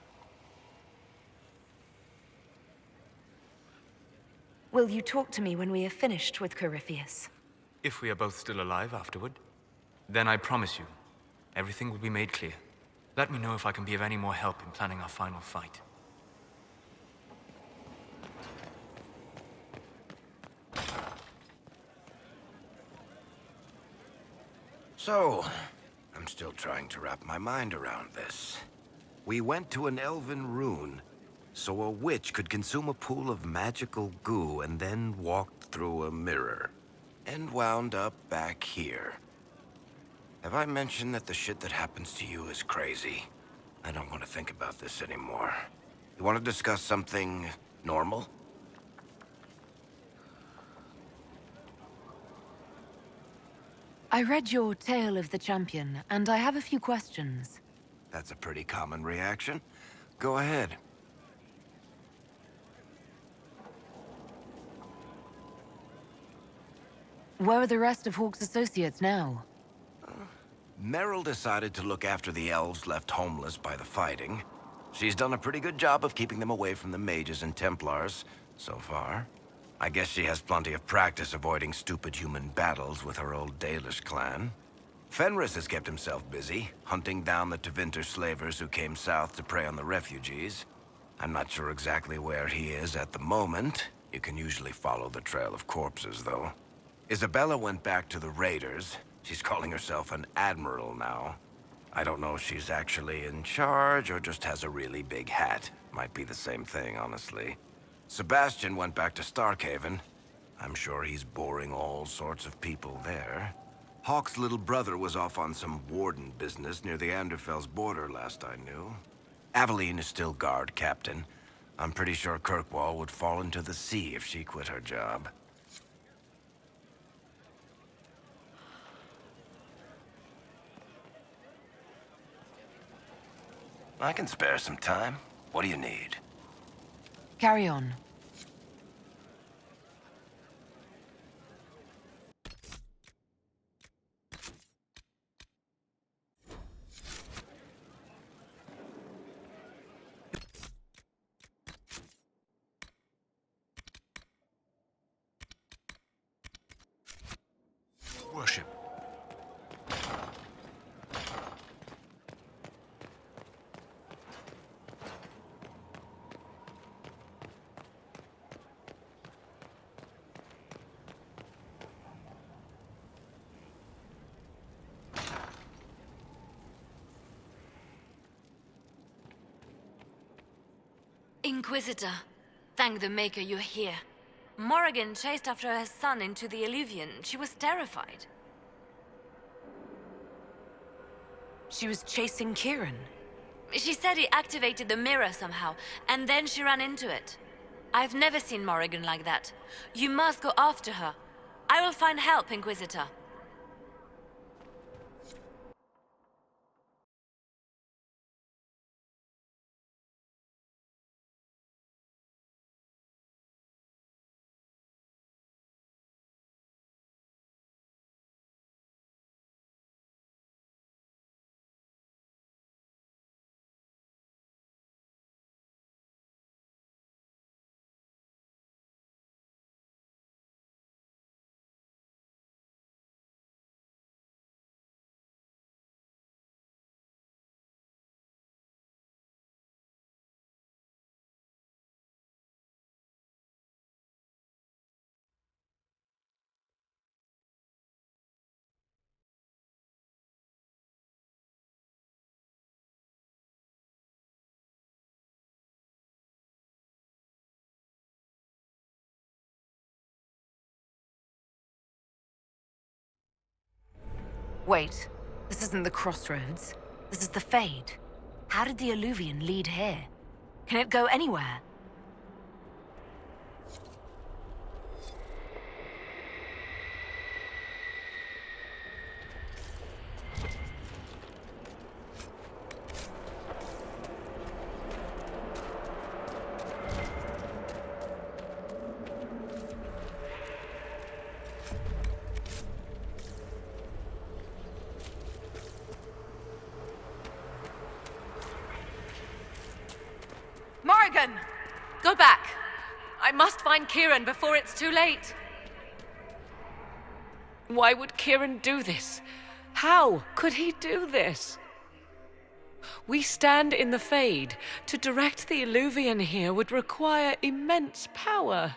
Will you talk to me when we are finished with Corypheus? If we are both still alive afterward, then I promise you, everything will be made clear. Let me know if I can be of any more help in planning our final fight. So, I'm still trying to wrap my mind around this. We went to an elven rune, so a witch could consume a pool of magical goo and then walked through a mirror. And wound up back here. Have I mentioned that the shit that happens to you is crazy? I don't want to think about this anymore. You want to discuss something normal? I read your Tale of the Champion, and I have a few questions. That's a pretty common reaction. Go ahead. Where are the rest of Hawke's associates now? Meryl decided to look after the elves left homeless by the fighting. She's done a pretty good job of keeping them away from the mages and Templars, so far. I guess she has plenty of practice avoiding stupid human battles with her old Dalish clan. Fenris has kept himself busy, hunting down the Tevinter slavers who came south to prey on the refugees. I'm not sure exactly where he is at the moment. You can usually follow the trail of corpses, though. Isabella went back to the raiders. She's calling herself an admiral now. I don't know if she's actually in charge or just has a really big hat. Might be the same thing, honestly. Sebastian went back to Starkhaven. I'm sure he's boring all sorts of people there. Hawke's little brother was off on some warden business near the Anderfell's border last I knew. Aveline is still guard captain. I'm pretty sure Kirkwall would fall into the sea if she quit her job. I can spare some time. What do you need? Carry on. Worship. Inquisitor, thank the Maker you're here. Morrigan chased after her son into the Illuvian. She was terrified. She was chasing Kieran. She said he activated the mirror somehow, and then she ran into it. I've never seen Morrigan like that. You must go after her. I will find help, Inquisitor. Wait, this isn't the crossroads. This is the Fade. How did the Alluvian lead here? Can it go anywhere? Morrigan! Go back! I must find Kieran before it's too late. Why would Kieran do this? How could he do this? We stand in the Fade. To direct the Alluvian here would require immense power.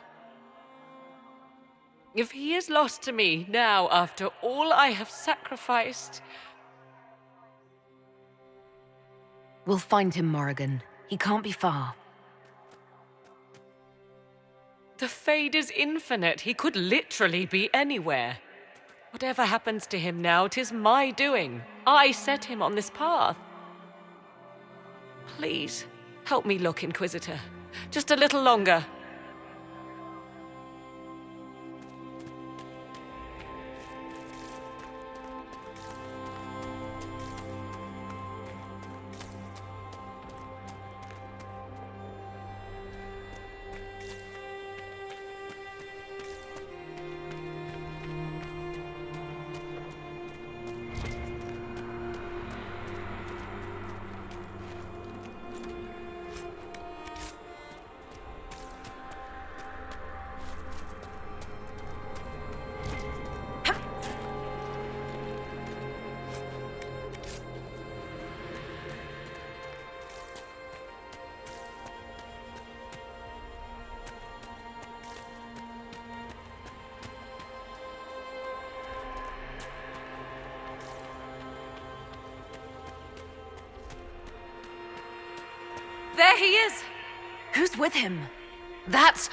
If he is lost to me now after all I have sacrificed... We'll find him, Morrigan. He can't be far. The Fade is infinite. He could literally be anywhere. Whatever happens to him now, 'tis my doing. I set him on this path. Please, help me look, Inquisitor. Just a little longer. There he is! Who's with him? That's...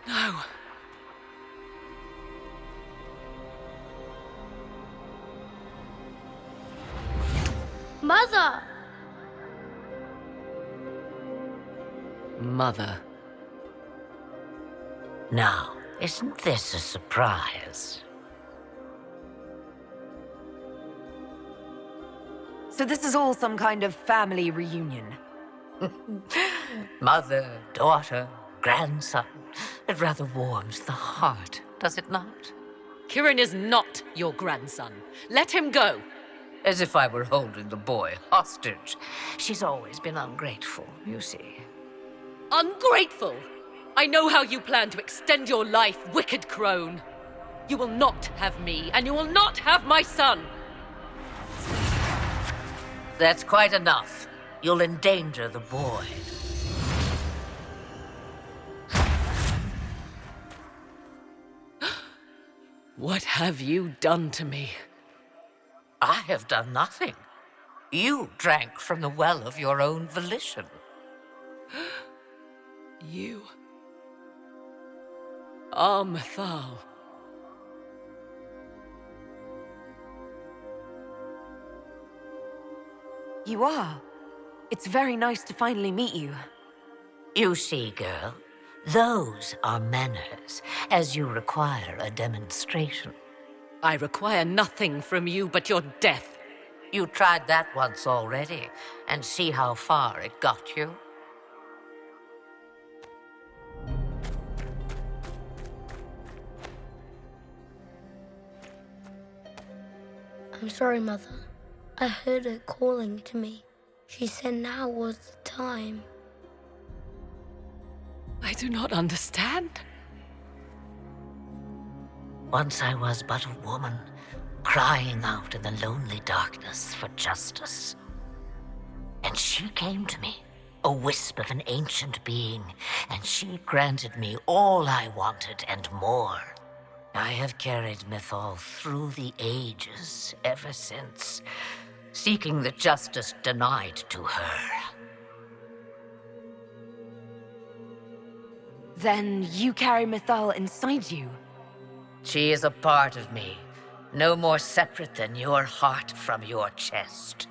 No. Mother! Mother. Now, isn't this a surprise? So this is all some kind of family reunion. Mother, daughter, grandson. It rather warms the heart, does it not? Kieran is not your grandson. Let him go. As if I were holding the boy hostage. She's always been ungrateful, you see. Ungrateful? I know how you plan to extend your life, wicked crone. You will not have me, and you will not have my son. That's quite enough. You'll endanger the boy. What have you done to me? I have done nothing. You drank from the well of your own volition. You are Mathal. You are. It's very nice to finally meet you. You see, girl, those are manners, as you require a demonstration. I require nothing from you but your death. You tried that once already, and see how far it got you. I'm sorry, Mother. I heard her calling to me. She said now was the time. I do not understand. Once I was but a woman, crying out in the lonely darkness for justice. And she came to me, a wisp of an ancient being, and she granted me all I wanted and more. I have carried Mythal through the ages ever since, seeking the justice denied to her. Then you carry Mythal inside you? She is a part of me, no more separate than your heart from your chest.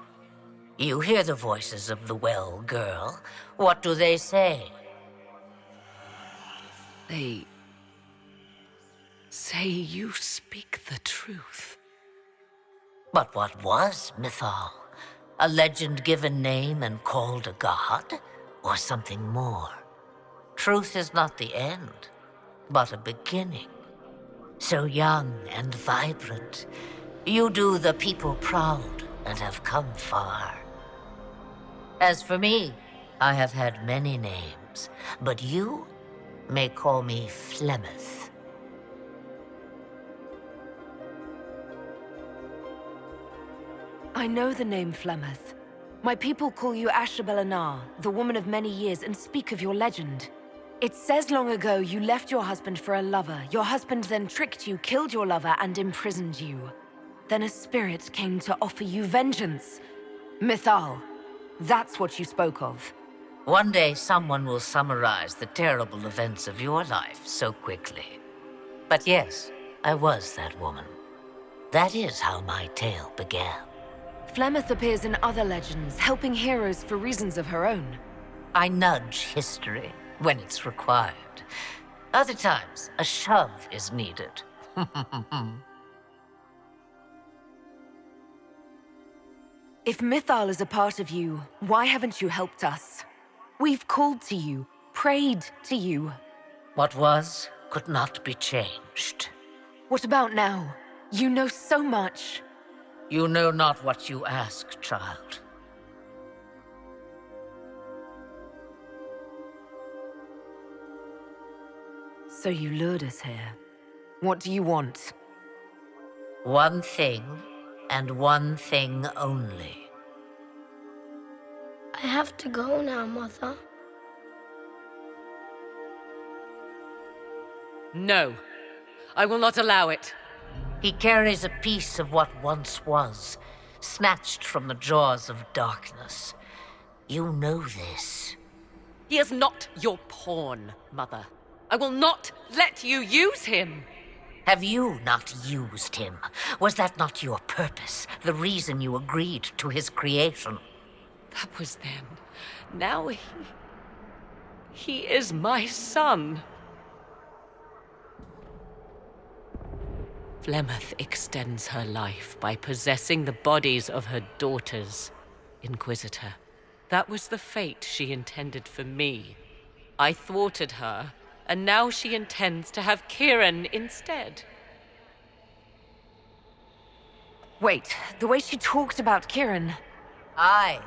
You hear the voices of the well girl. What do they say? They say you speak the truth. But what was Mythal? A legend given name and called a god? Or something more? Truth is not the end, but a beginning. So young and vibrant, you do the people proud and have come far. As for me, I have had many names, but you may call me Flemeth. I know the name Flemeth. My people call you Ashabelanar, the woman of many years, and speak of your legend. It says long ago you left your husband for a lover. Your husband then tricked you, killed your lover, and imprisoned you. Then a spirit came to offer you vengeance. Mythal, that's what you spoke of. One day someone will summarize the terrible events of your life so quickly. But yes, I was that woman. That is how my tale began. Flemeth appears in other legends, helping heroes for reasons of her own. I nudge history when it's required. Other times, a shove is needed. If Mythal is a part of you, why haven't you helped us? We've called to you, prayed to you. What was could not be changed. What about now? You know so much. You know not what you ask, child. So you lured us here. What do you want? One thing, and one thing only. I have to go now, Mother. No. I will not allow it. He carries a piece of what once was, snatched from the jaws of darkness. You know this. He is not your pawn, Mother. I will not let you use him. Have you not used him? Was that not your purpose, the reason you agreed to his creation? That was then. Now he is my son. Flemeth extends her life by possessing the bodies of her daughters. Inquisitor, that was the fate she intended for me. I thwarted her, and now she intends to have Kieran instead. Wait, the way she talked about Kieran... I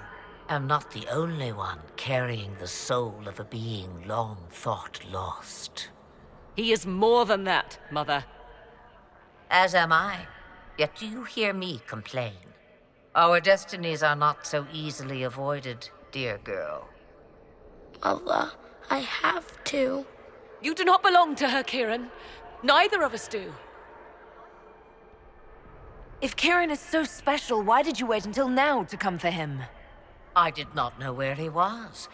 am not the only one carrying the soul of a being long thought lost. He is more than that, Mother. As am I. Yet do you hear me complain? Our destinies are not so easily avoided, dear girl. Mother, I have to. You do not belong to her, Kieran. Neither of us do. If Kieran is so special, why did you wait until now to come for him? I did not know where he was.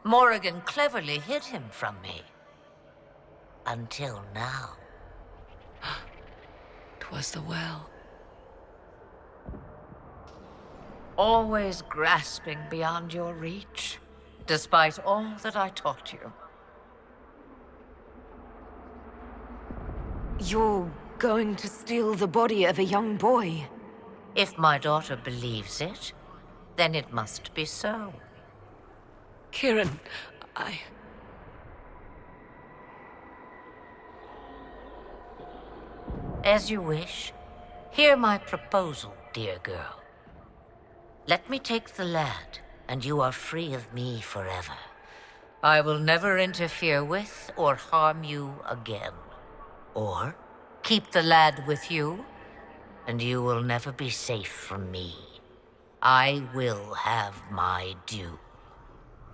Morrigan cleverly hid him from me. Until now. 'Twas the well. Always grasping beyond your reach, despite all that I taught you. You're going to steal the body of a young boy. If my daughter believes it, then it must be so. Kieran, As you wish. Hear my proposal, dear girl. Let me take the lad, and you are free of me forever. I will never interfere with or harm you again. Or keep the lad with you, and you will never be safe from me. I will have my due.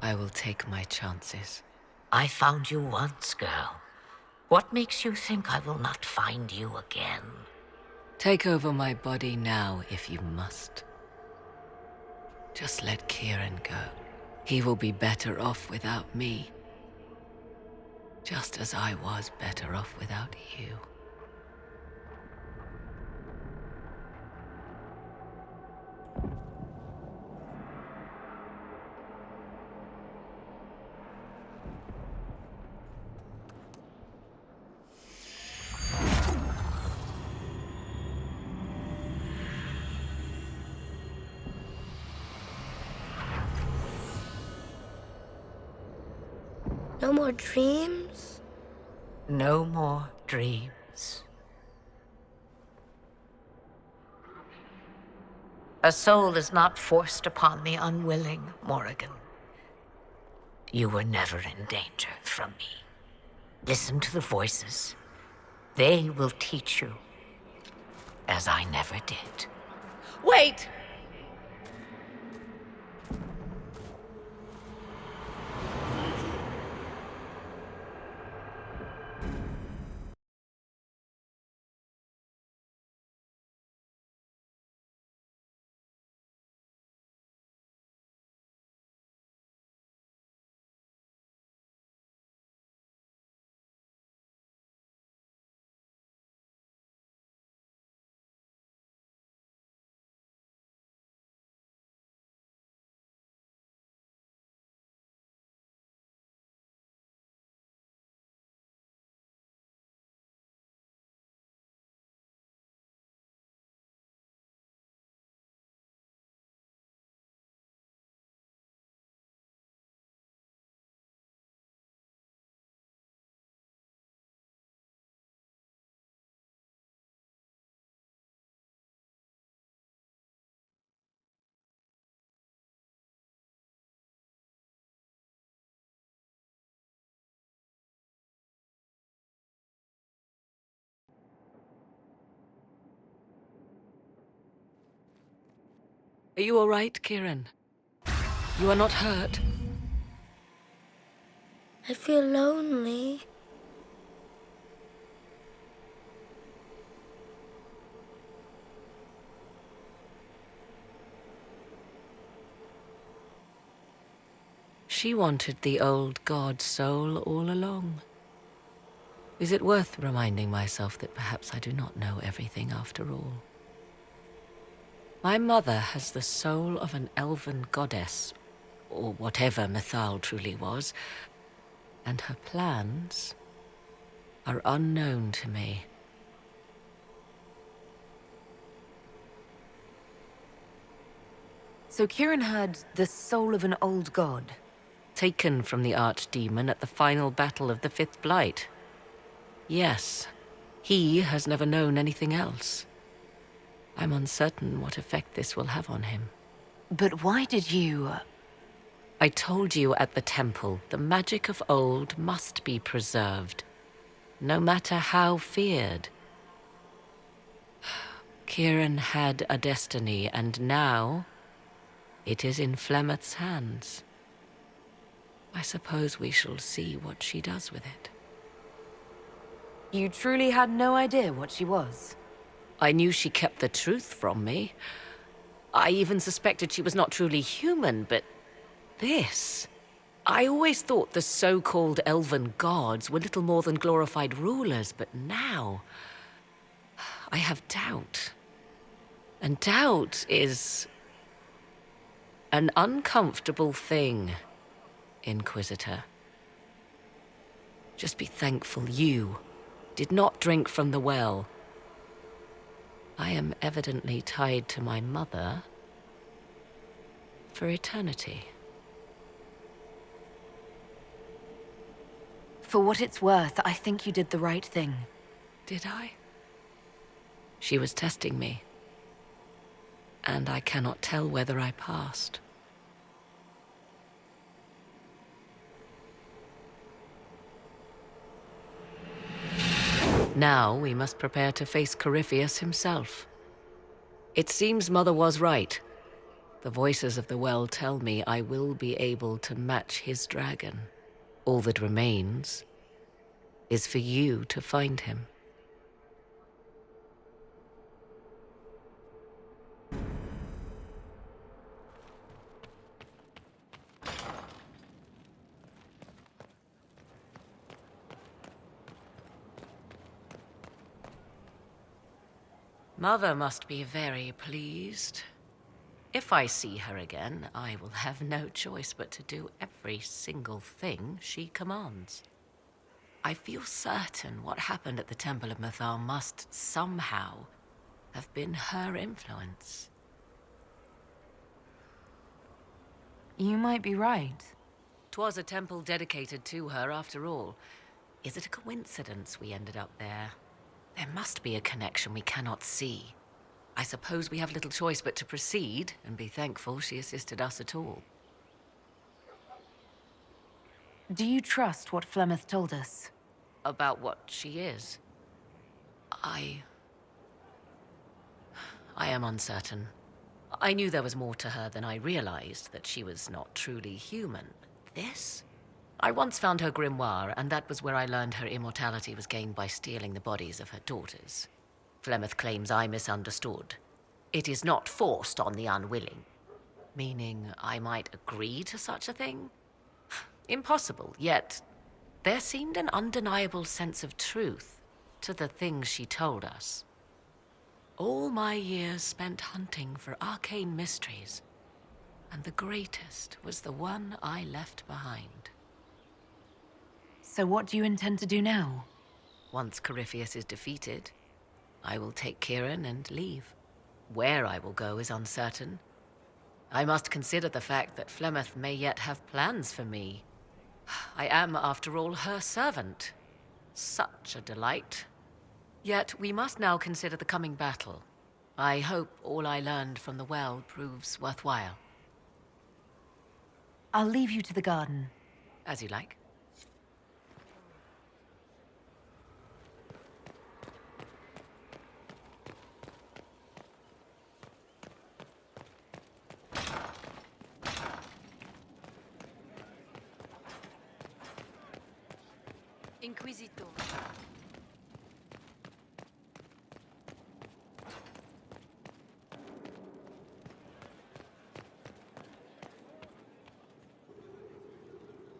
I will take my chances. I found you once, girl. What makes you think I will not find you again? Take over my body now if you must. Just let Kieran go. He will be better off without me. Just as I was better off without you. No more dreams? No more dreams. A soul is not forced upon the unwilling, Morrigan. You were never in danger from me. Listen to the voices. They will teach you, as I never did. Wait! Are you all right, Kieran? You are not hurt? I feel lonely. She wanted the old god soul all along. Is it worth reminding myself that perhaps I do not know everything after all? My mother has the soul of an elven goddess, or whatever Mythal truly was, and her plans are unknown to me. So Kieran had the soul of an old god. Taken from the archdemon at the final battle of the Fifth Blight. Yes, he has never known anything else. I'm uncertain what effect this will have on him. But why did you... I told you at the temple, the magic of old must be preserved, no matter how feared. Kieran had a destiny, and now it is in Flemeth's hands. I suppose we shall see what she does with it. You truly had no idea what she was? I knew she kept the truth from me. I even suspected she was not truly human, but this... I always thought the so-called elven gods were little more than glorified rulers, but now... I have doubt. And doubt is... an uncomfortable thing, Inquisitor. Just be thankful you did not drink from the well. I am evidently tied to my mother for eternity. For what it's worth, I think you did the right thing. Did I? She was testing me, and I cannot tell whether I passed. Now we must prepare to face Corypheus himself. It seems Mother was right. The voices of the well tell me I will be able to match his dragon. All that remains is for you to find him. Mother must be very pleased. If I see her again, I will have no choice but to do every single thing she commands. I feel certain what happened at the Temple of Mythal must somehow have been her influence. You might be right. 'Twas a temple dedicated to her, after all. Is it a coincidence we ended up there? There must be a connection we cannot see. I suppose we have little choice but to proceed and be thankful she assisted us at all. Do you trust what Flemeth told us? About what she is? I am uncertain. I knew there was more to her than I realized, that she was not truly human. This? I once found her grimoire, and that was where I learned her immortality was gained by stealing the bodies of her daughters. Flemeth claims I misunderstood. It is not forced on the unwilling. Meaning I might agree to such a thing? Impossible, yet there seemed an undeniable sense of truth to the things she told us. All my years spent hunting for arcane mysteries, and the greatest was the one I left behind. So what do you intend to do now? Once Corypheus is defeated, I will take Kieran and leave. Where I will go is uncertain. I must consider the fact that Flemeth may yet have plans for me. I am, after all, her servant. Such a delight. Yet we must now consider the coming battle. I hope all I learned from the well proves worthwhile. I'll leave you to the garden. As you like. Inquisitor.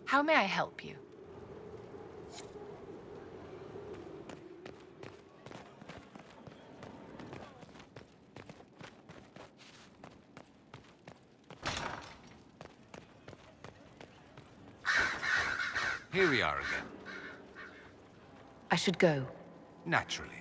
How may I help you? Here we are again. I should go. Naturally.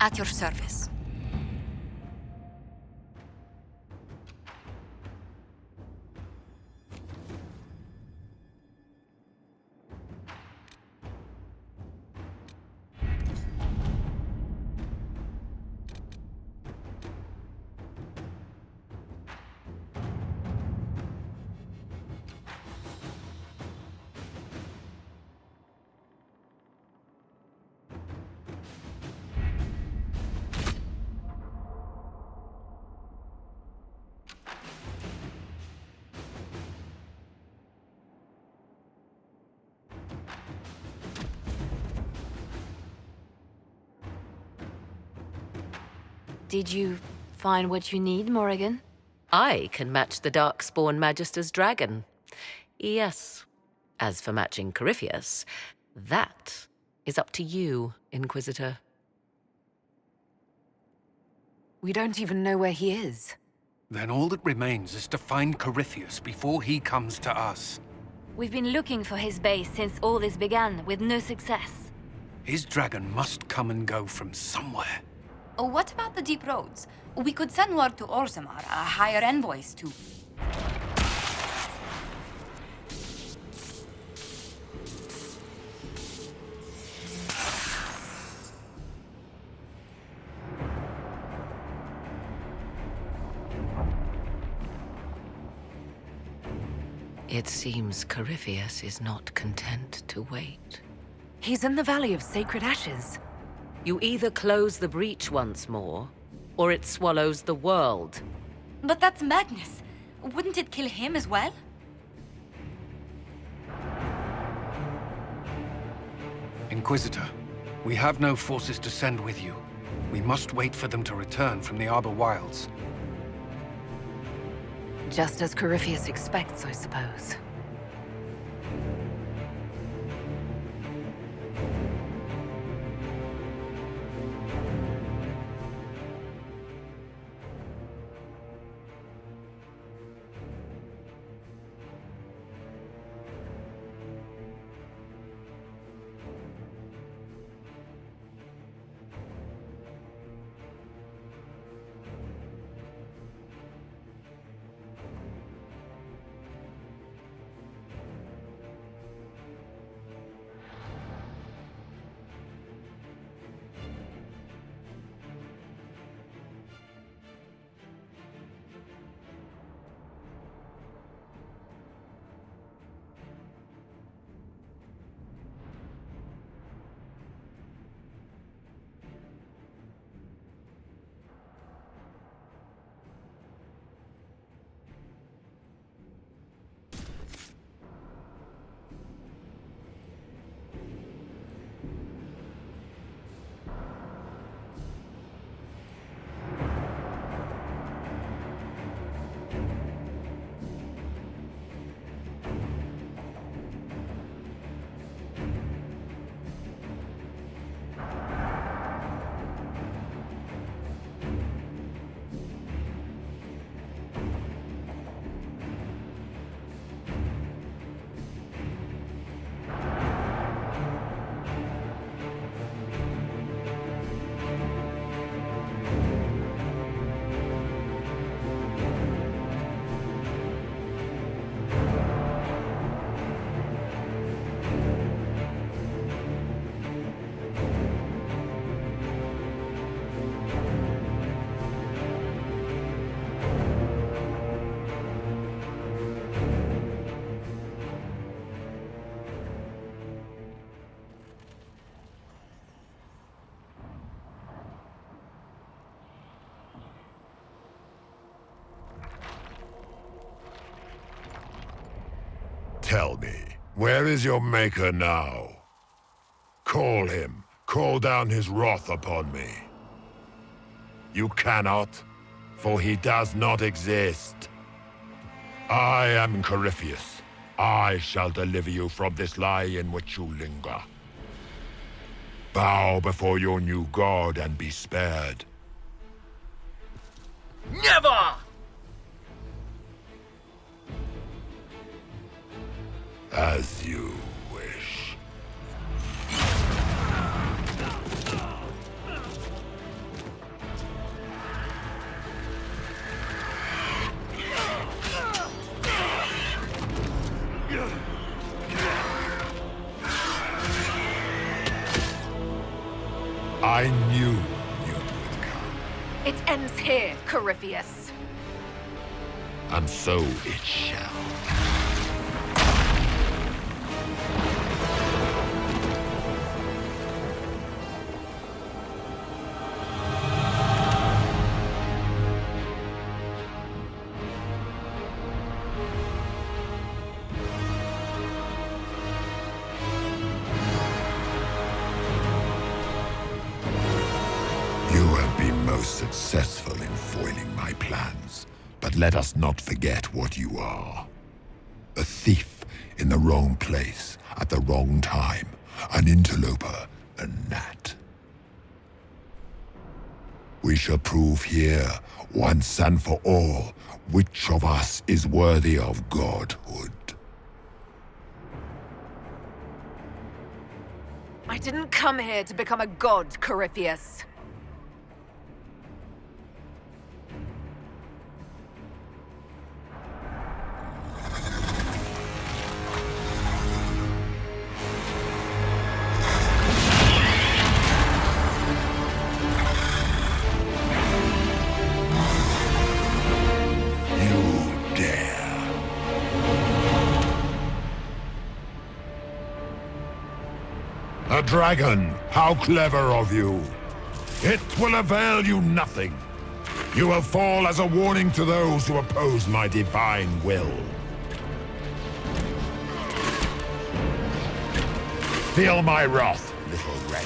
At your service. Did you find what you need, Morrigan? I can match the Darkspawn Magister's dragon. Yes. As for matching Corypheus, that is up to you, Inquisitor. We don't even know where he is. Then all that remains is to find Corypheus before he comes to us. We've been looking for his base since all this began, with no success. His dragon must come and go from somewhere. Oh, what about the deep roads? We could send word to Orzammar, hire envoys to... It seems Corypheus is not content to wait. He's in the Valley of Sacred Ashes. You either close the breach once more, or it swallows the world. But that's madness. Wouldn't it kill him as well? Inquisitor, we have no forces to send with you. We must wait for them to return from the Arbor Wilds. Just as Corypheus expects, I suppose. Tell me, where is your maker now? Call him. Call down his wrath upon me. You cannot, for he does not exist. I am Corypheus. I shall deliver you from this lie in which you linger. Bow before your new god and be spared. Never! As you wish. I knew you would come. It ends here, Corypheus. And so it shall. Successful in foiling my plans, but let us not forget what you are. A thief in the wrong place at the wrong time, an interloper, a gnat. We shall prove here, once and for all, which of us is worthy of godhood. I didn't come here to become a god, Corypheus. You dare. dragon! How clever of you! It will avail you nothing. You will fall as a warning to those who oppose my divine will. Feel my wrath, little wretch.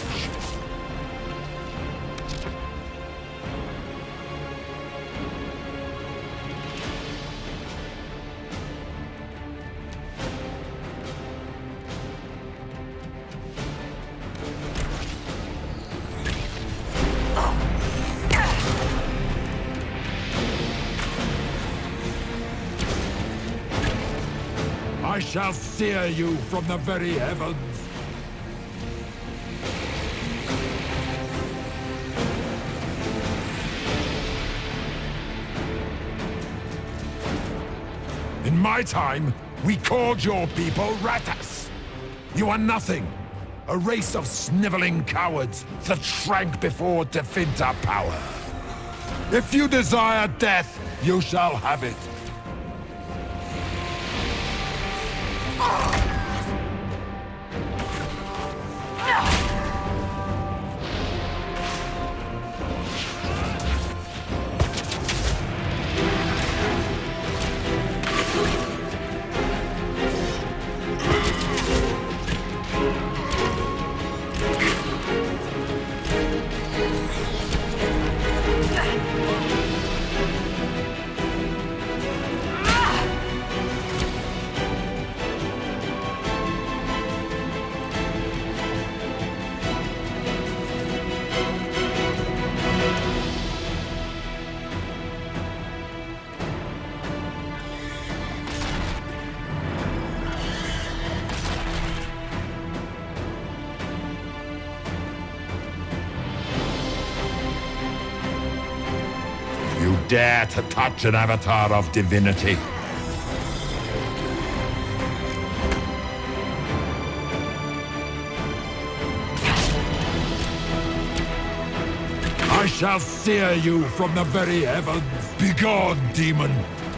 I shall sear you from the very heavens. In my time, we called your people Ratas. You are nothing. A race of sniveling cowards that shrank before Definta power. If you desire death, you shall have it. You dare to touch an avatar of divinity? I shall sear you from the very heavens. Begone, demon!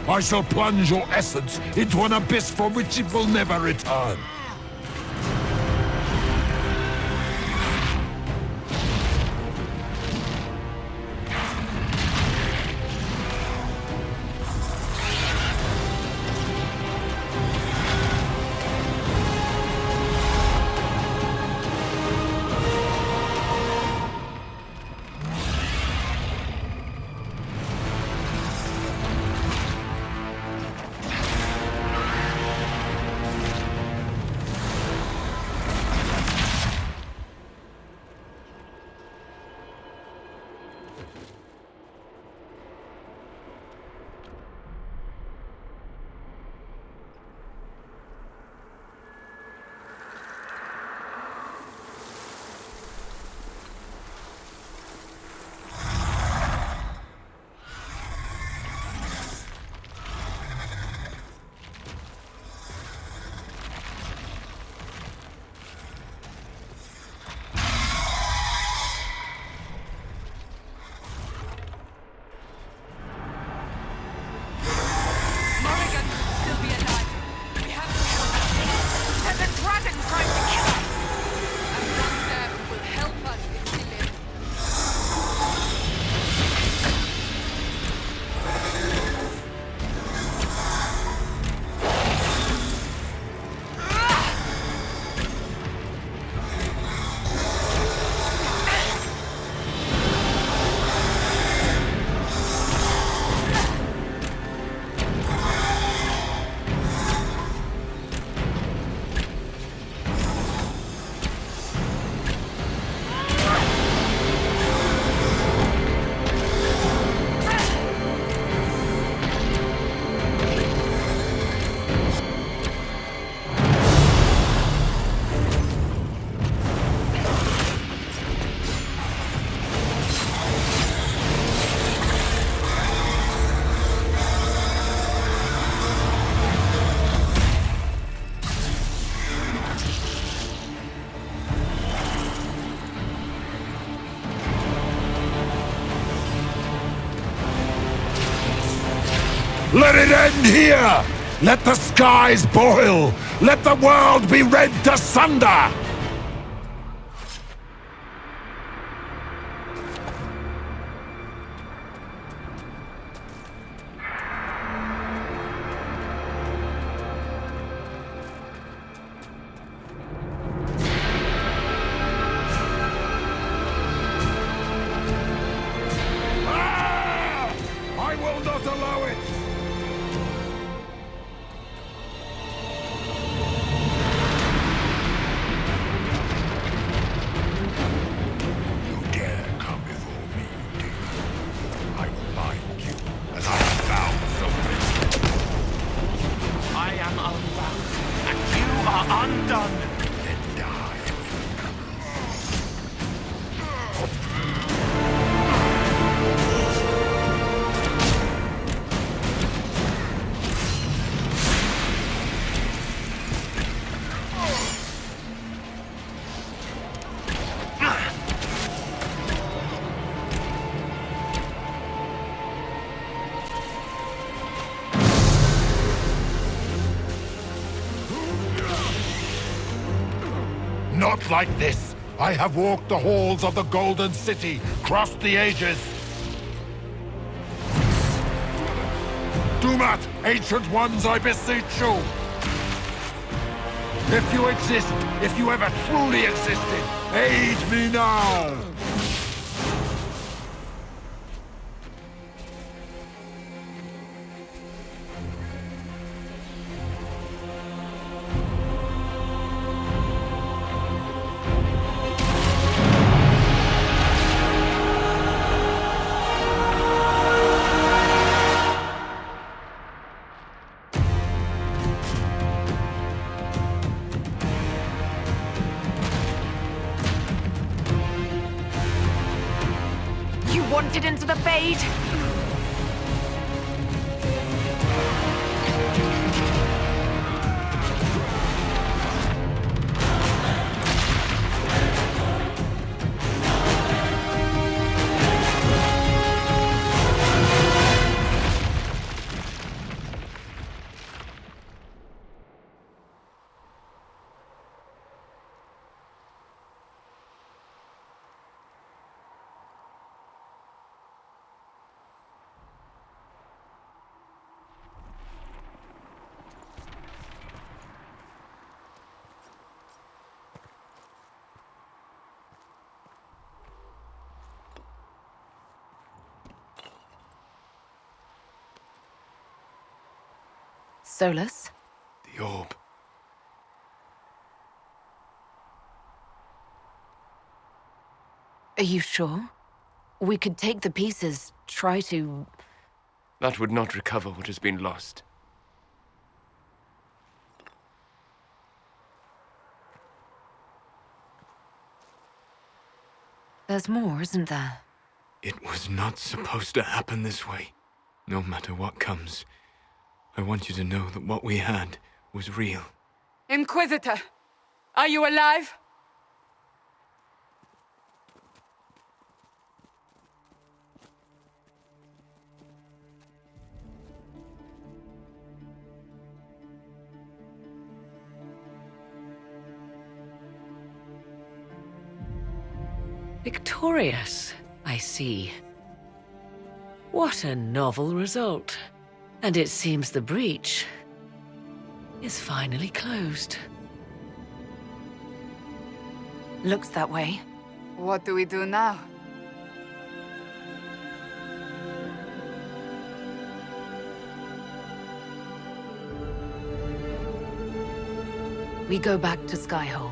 I shall plunge your essence into an abyss from which it will never return. Let it end here! Let the skies boil! Let the world be rent asunder! like this. I have walked the halls of the Golden City, crossed the ages. Dumat, ancient ones, I beseech you. If you exist, if you ever truly existed, aid me now! You wanted into the Fade? Solus? The orb. Are you sure? We could take the pieces, try to... That would not recover what has been lost. There's more, isn't there? It was not supposed to happen this way. No matter what comes, I want you to know that what we had was real. Inquisitor, are you alive? Victorious, I see. What a novel result. And it seems the breach is finally closed. Looks that way. What do we do now? We go back to Skyhold.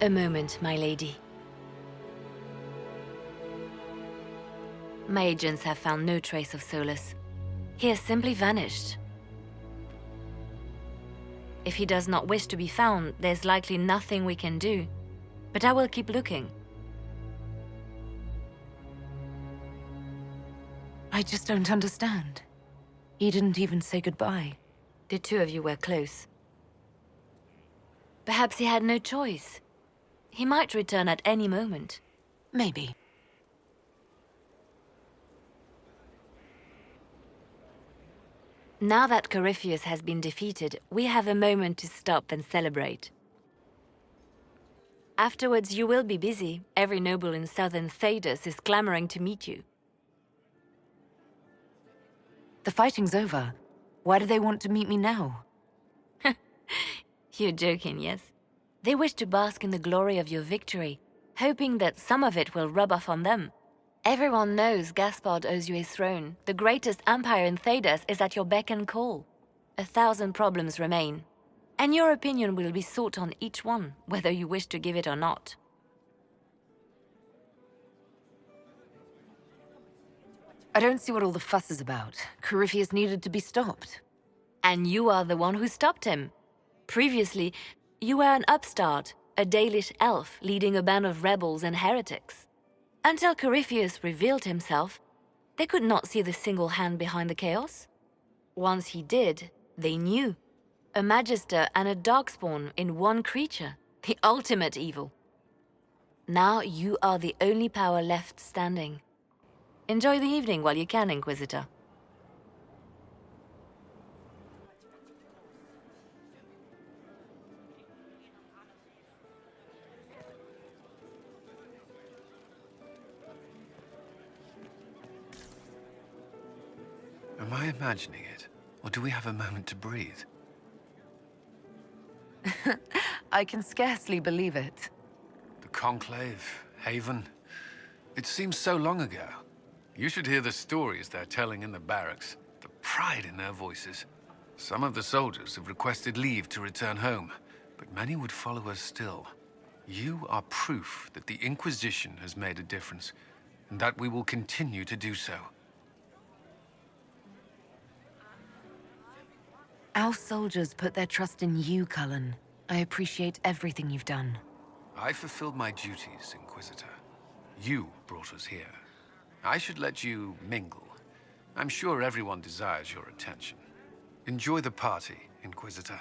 A moment, my lady. My agents have found no trace of Solus. He has simply vanished. If he does not wish to be found, there's likely nothing we can do. But I will keep looking. I just don't understand. He didn't even say goodbye. The two of you were close. Perhaps he had no choice. He might return at any moment. Maybe. Now that Corypheus has been defeated, we have a moment to stop and celebrate. Afterwards, you will be busy. Every noble in southern Thedas is clamoring to meet you. The fighting's over. Why do they want to meet me now? You're joking, yes? They wish to bask in the glory of your victory, hoping that some of it will rub off on them. Everyone knows Gaspard owes you his throne. The greatest empire in Thedas is at your beck and call. 1,000 problems remain, and your opinion will be sought on each one, whether you wish to give it or not. I don't see what all the fuss is about. Corypheus needed to be stopped. And you are the one who stopped him. Previously, you were an upstart, a Dalish elf leading a band of rebels and heretics. Until Corypheus revealed himself, they could not see the single hand behind the chaos. Once he did, they knew. A Magister and a Darkspawn in one creature, the ultimate evil. Now you are the only power left standing. Enjoy the evening while you can, Inquisitor. Am I imagining it? Or do we have a moment to breathe? I can scarcely believe it. The Conclave, Haven. It seems so long ago. You should hear the stories they're telling in the barracks. The pride in their voices. Some of the soldiers have requested leave to return home, but many would follow us still. You are proof that the Inquisition has made a difference, and that we will continue to do so. Our soldiers put their trust in you, Cullen. I appreciate everything you've done. I fulfilled my duties, Inquisitor. You brought us here. I should let you mingle. I'm sure everyone desires your attention. Enjoy the party, Inquisitor.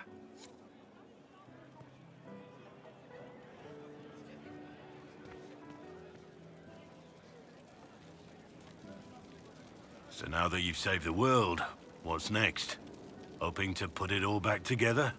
So now that you've saved the world, what's next? Hoping to put it all back together?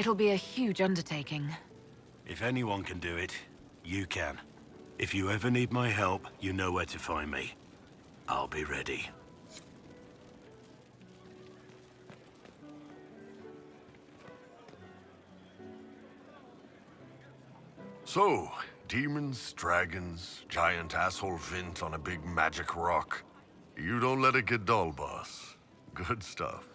It'll be a huge undertaking. If anyone can do it, you can. If you ever need my help, you know where to find me. I'll be ready. So, demons, dragons, giant asshole Vint on a big magic rock. You don't let it get dull, boss. Good stuff.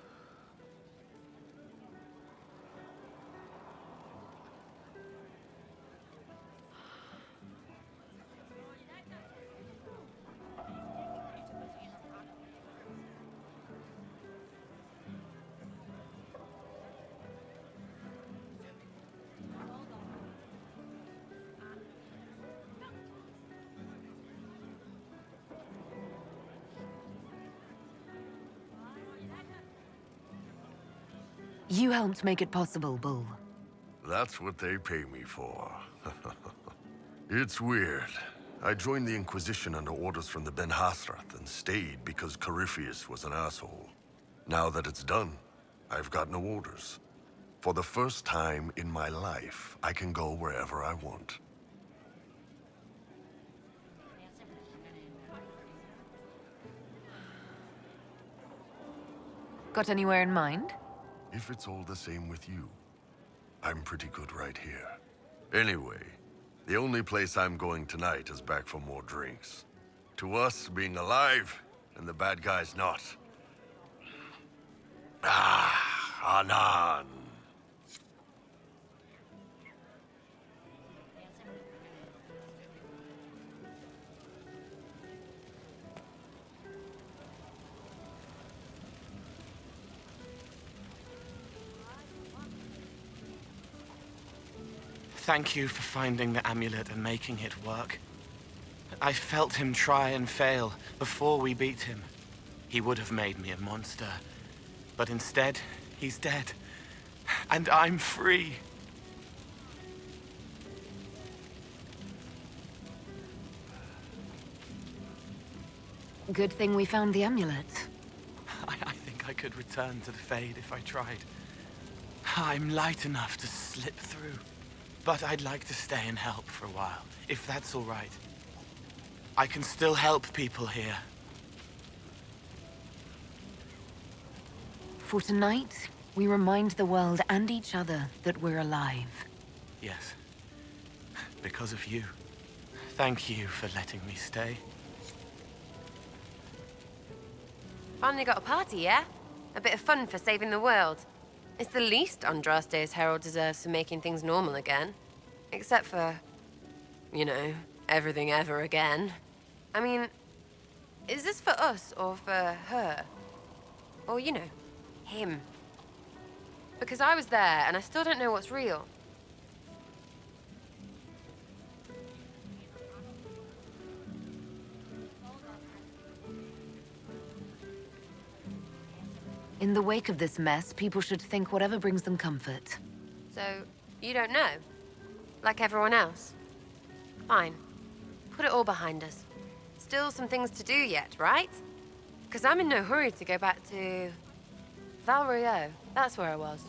You helped make it possible, Bull. That's what they pay me for. It's weird. I joined the Inquisition under orders from the Ben Hasrath and stayed because Corypheus was an asshole. Now that it's done, I've got no orders. For the first time in my life, I can go wherever I want. Got anywhere in mind? If it's all the same with you, I'm pretty good right here. Anyway, the only place I'm going tonight is back for more drinks. To us, being alive, and the bad guys not. Ah, Anan. Thank you for finding the amulet and making it work. I felt him try and fail before we beat him. He would have made me a monster. But instead, he's dead. And I'm free. Good thing we found the amulet. I think I could return to the Fade if I tried. I'm light enough to slip through. But I'd like to stay and help for a while, if that's all right. I can still help people here. For tonight, we remind the world and each other that we're alive. Yes. Because of you. Thank you for letting me stay. Finally got a party, yeah? A bit of fun for saving the world. It's the least Andraste's herald deserves for making things normal again. Except for, you know, everything ever again. I mean, is this for us or for her? Or, you know, him? Because I was there and I still don't know what's real. In the wake of this mess, people should think whatever brings them comfort. So, you don't know? Like everyone else? Fine. Put it all behind us. Still some things to do yet, right? Because I'm in no hurry to go back to... Val Rio. That's where I was.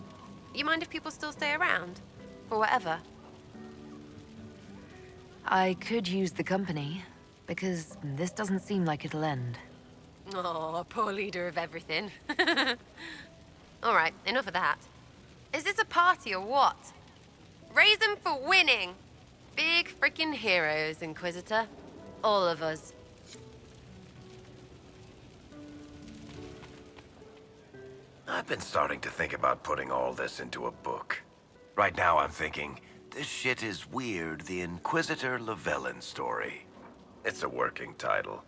You mind if people still stay around? Or whatever? I could use the company, because this doesn't seem like it'll end. Oh, poor leader of everything. All right, enough of that. Is this a party or what? Raise them for winning! Big freaking heroes, Inquisitor. All of us. I've been starting to think about putting all this into a book. Right now I'm thinking, this shit is weird, the Inquisitor Llewellyn story. It's a working title.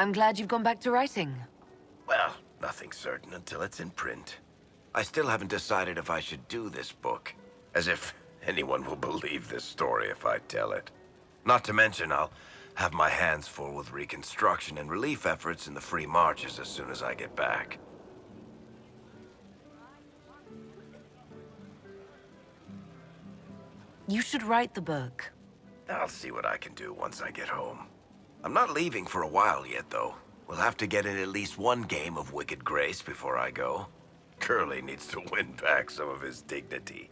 I'm glad you've gone back to writing. Well, nothing's certain until it's in print. I still haven't decided if I should do this book. As if anyone will believe this story if I tell it. Not to mention, I'll have my hands full with reconstruction and relief efforts in the Free Marches as soon as I get back. You should write the book. I'll see what I can do once I get home. I'm not leaving for a while yet, though. We'll have to get in at least one game of Wicked Grace before I go. Curly needs to win back some of his dignity.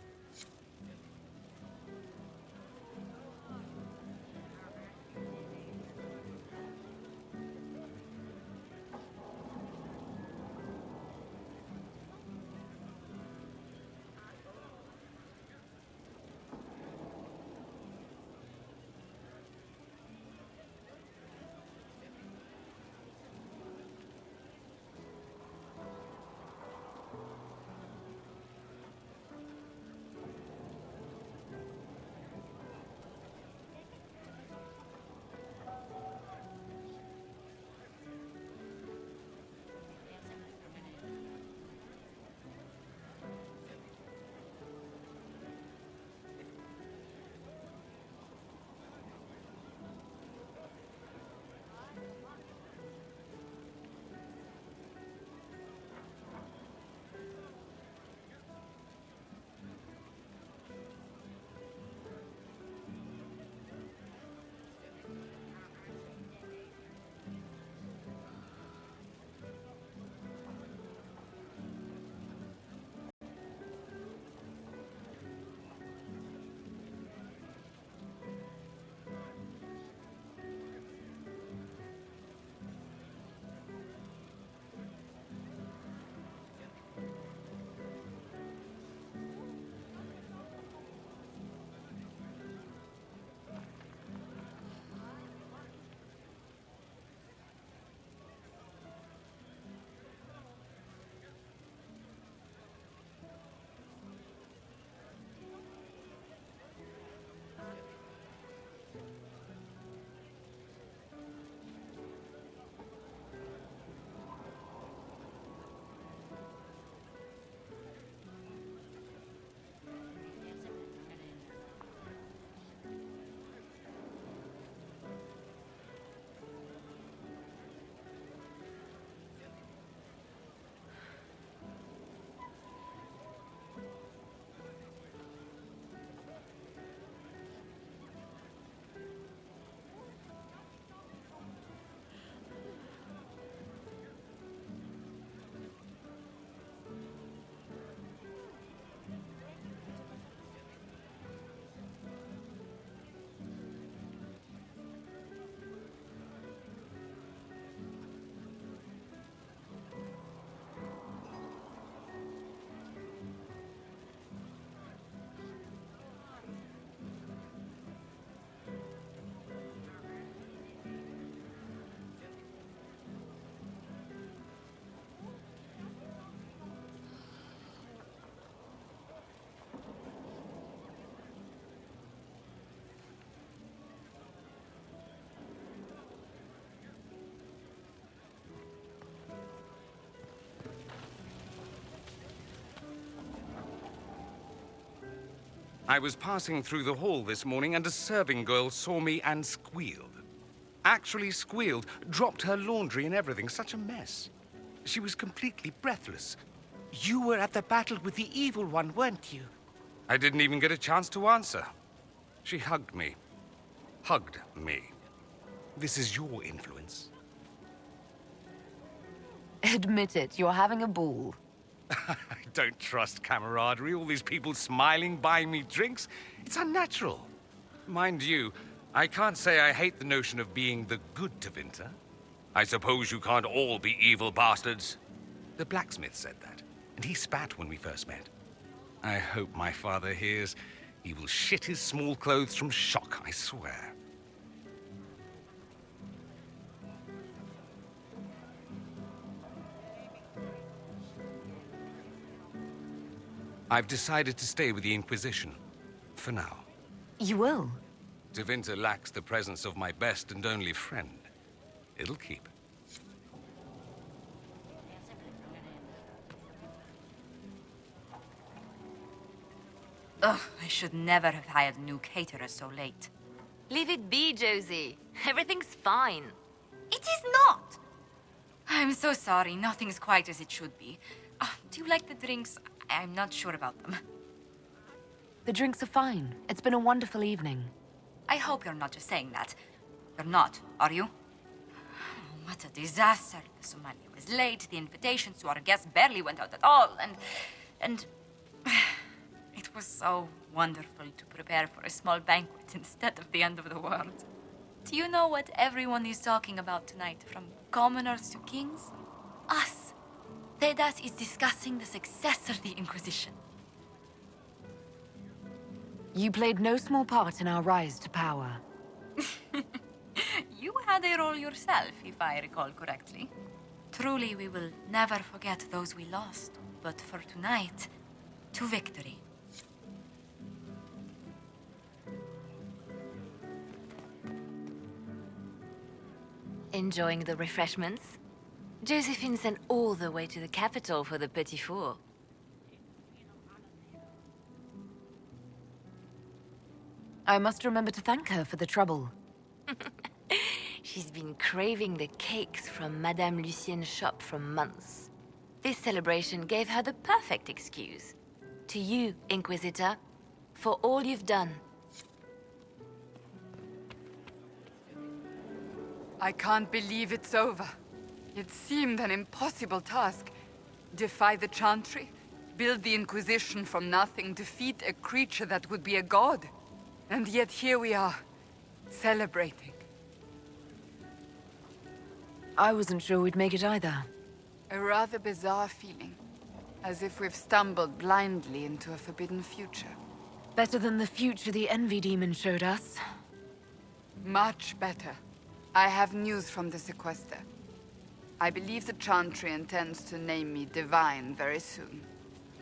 I was passing through the hall this morning and a serving girl saw me and squealed. Actually squealed, dropped her laundry and everything, such a mess. She was completely breathless. You were at the battle with the evil one, weren't you? I didn't even get a chance to answer. She hugged me. Hugged me. This is your influence. Admit it, you're having a ball. I don't trust camaraderie, all these people smiling, buying me drinks. It's unnatural. Mind you, I can't say I hate the notion of being the good Tevinter. I suppose you can't all be evil bastards. The blacksmith said that, and he spat when we first met. I hope my father hears. He will shit his small clothes from shock, I swear. I've decided to stay with the Inquisition. For now. You will? Tevinter lacks the presence of my best and only friend. It'll keep. Ugh, I should never have hired new caterers so late. Leave it be, Josie. Everything's fine. It is not! I'm so sorry, nothing's quite as it should be. Do you like the drinks? I'm not sure about them. The drinks are fine. It's been a wonderful evening. I hope you're not just saying that. You're not, are you? Oh, what a disaster. The Somalia was late, the invitations to our guests barely went out at all, and... It was so wonderful to prepare for a small banquet instead of the end of the world. Do you know what everyone is talking about tonight, from commoners to kings? Us. Thedas is discussing the success of the Inquisition. You played no small part in our rise to power. You had a role yourself, if I recall correctly. Truly, we will never forget those we lost. But for tonight, to victory. Enjoying the refreshments? Josephine sent all the way to the capital for the petit four. I must remember to thank her for the trouble. She's been craving the cakes from Madame Lucien's shop for months. This celebration gave her the perfect excuse. To you, Inquisitor, for all you've done. I can't believe it's over. It seemed an impossible task. Defy the Chantry, build the Inquisition from nothing, defeat a creature that would be a god. And yet here we are, celebrating. I wasn't sure we'd make it either. A rather bizarre feeling, as if we've stumbled blindly into a forbidden future. Better than the future the Envy Demon showed us. Much better. I have news from the sequester. I believe the Chantry intends to name me Divine very soon.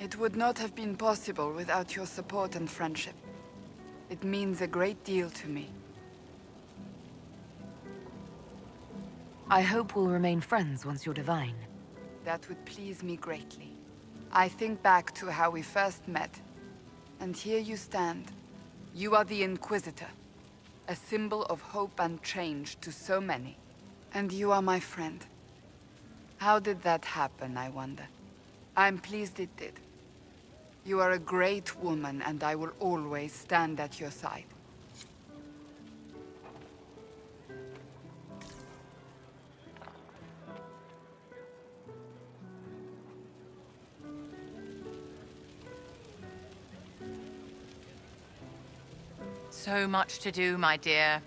It would not have been possible without your support and friendship. It means a great deal to me. I hope we'll remain friends once you're Divine. That would please me greatly. I think back to how we first met, and here you stand. You are the Inquisitor, a symbol of hope and change to so many. And you are my friend. How did that happen, I wonder? I'm pleased it did. You are a great woman, and I will always stand at your side. So much to do, my dear.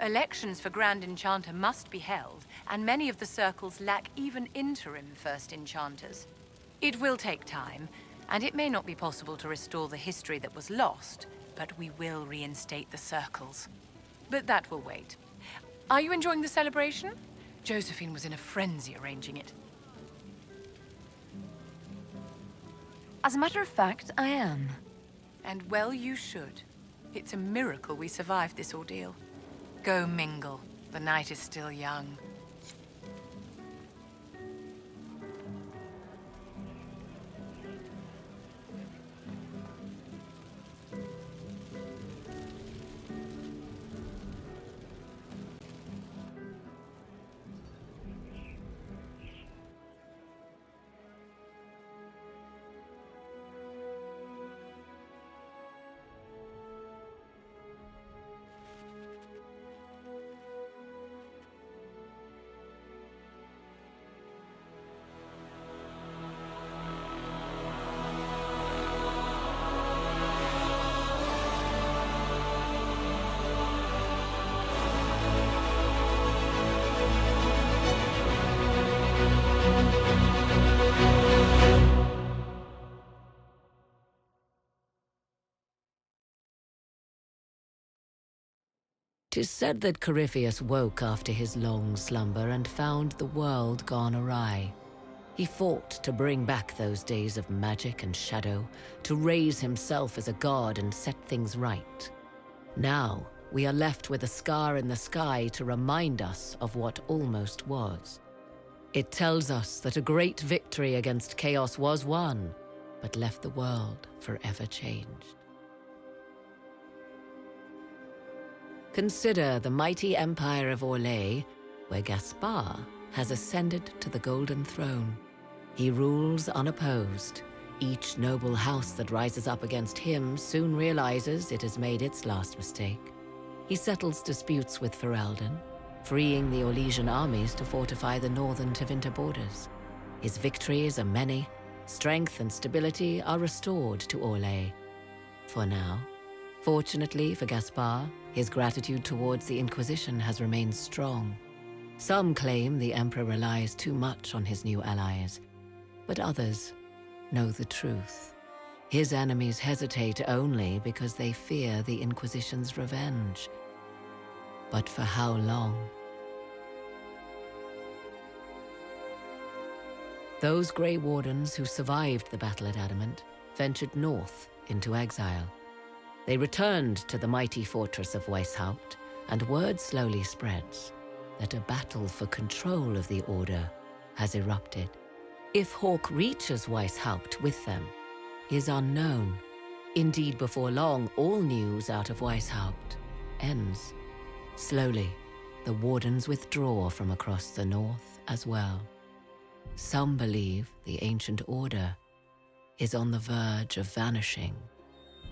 Elections for Grand Enchanter must be held, and many of the circles lack even interim First Enchanters. It will take time, and it may not be possible to restore the history that was lost, but we will reinstate the circles. But that will wait. Are you enjoying the celebration? Josephine was in a frenzy arranging it. As a matter of fact, I am. And well you should. It's a miracle we survived this ordeal. Go mingle. The night is still young. 'Tis said that Corypheus woke after his long slumber and found the world gone awry. He fought to bring back those days of magic and shadow, to raise himself as a god and set things right. Now, we are left with a scar in the sky to remind us of what almost was. It tells us that a great victory against chaos was won, but left the world forever changed. Consider the mighty empire of Orlais, where Gaspar has ascended to the Golden Throne. He rules unopposed. Each noble house that rises up against him soon realizes it has made its last mistake. He settles disputes with Ferelden, freeing the Orlesian armies to fortify the northern Tevinter borders. His victories are many. Strength and stability are restored to Orlais. For now. Fortunately for Gaspar, his gratitude towards the Inquisition has remained strong. Some claim the Emperor relies too much on his new allies, but others know the truth. His enemies hesitate only because they fear the Inquisition's revenge. But for how long? Those Grey Wardens who survived the battle at Adamant ventured north into exile. They returned to the mighty fortress of Weishaupt, and word slowly spreads that a battle for control of the Order has erupted. If Hawke reaches Weishaupt with them is unknown. Indeed, before long, all news out of Weishaupt ends. Slowly, the Wardens withdraw from across the north as well. Some believe the Ancient Order is on the verge of vanishing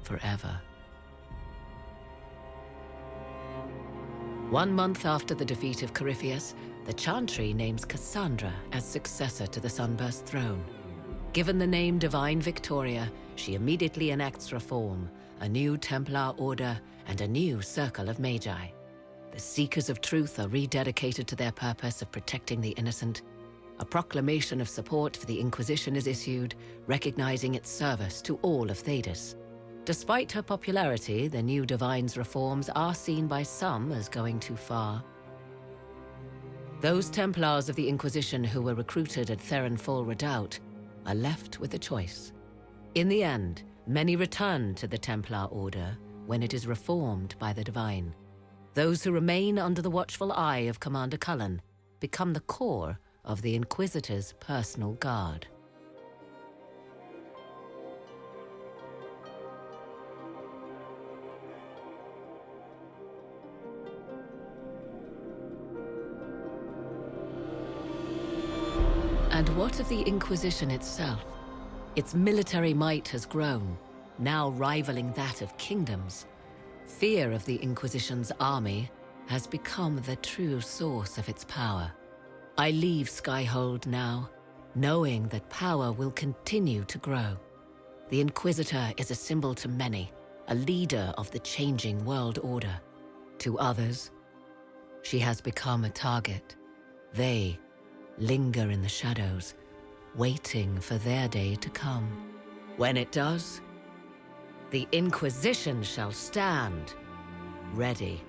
forever. 1 month after the defeat of Corypheus, the Chantry names Cassandra as successor to the Sunburst throne. Given the name Divine Victoria, she immediately enacts reform, a new Templar order, and a new circle of Magi. The Seekers of Truth are rededicated to their purpose of protecting the innocent. A proclamation of support for the Inquisition is issued, recognizing its service to all of Thedas. Despite her popularity, the new Divine's reforms are seen by some as going too far. Those Templars of the Inquisition who were recruited at Therenfall Redoubt are left with a choice. In the end, many return to the Templar Order when it is reformed by the Divine. Those who remain under the watchful eye of Commander Cullen become the core of the Inquisitor's personal guard. And what of the Inquisition itself? Its military might has grown, now rivaling that of kingdoms. Fear of the Inquisition's army has become the true source of its power. I leave Skyhold now, knowing that power will continue to grow. The Inquisitor is a symbol to many, a leader of the changing world order. To others, she has become a target. They linger in the shadows, waiting for their day to come. When it does, the Inquisition shall stand ready.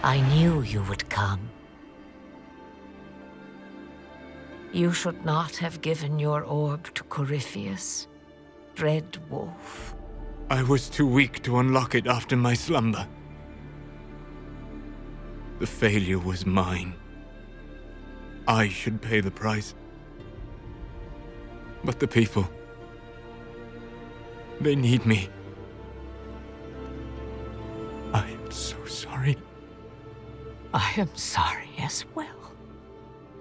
I knew you would come. You should not have given your orb to Corypheus, Red Wolf. I was too weak to unlock it after my slumber. The failure was mine. I should pay the price. But the people... they need me. I am so sorry. I am sorry as well,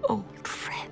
old friend.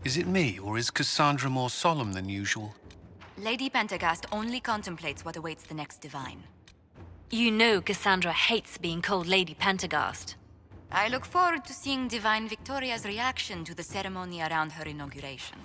Is it me, or is Cassandra more solemn than usual? Lady Pentagast only contemplates what awaits the next divine. You know Cassandra hates being called Lady Pentagast. I look forward to seeing Divine Victoria's reaction to the ceremony around her inauguration.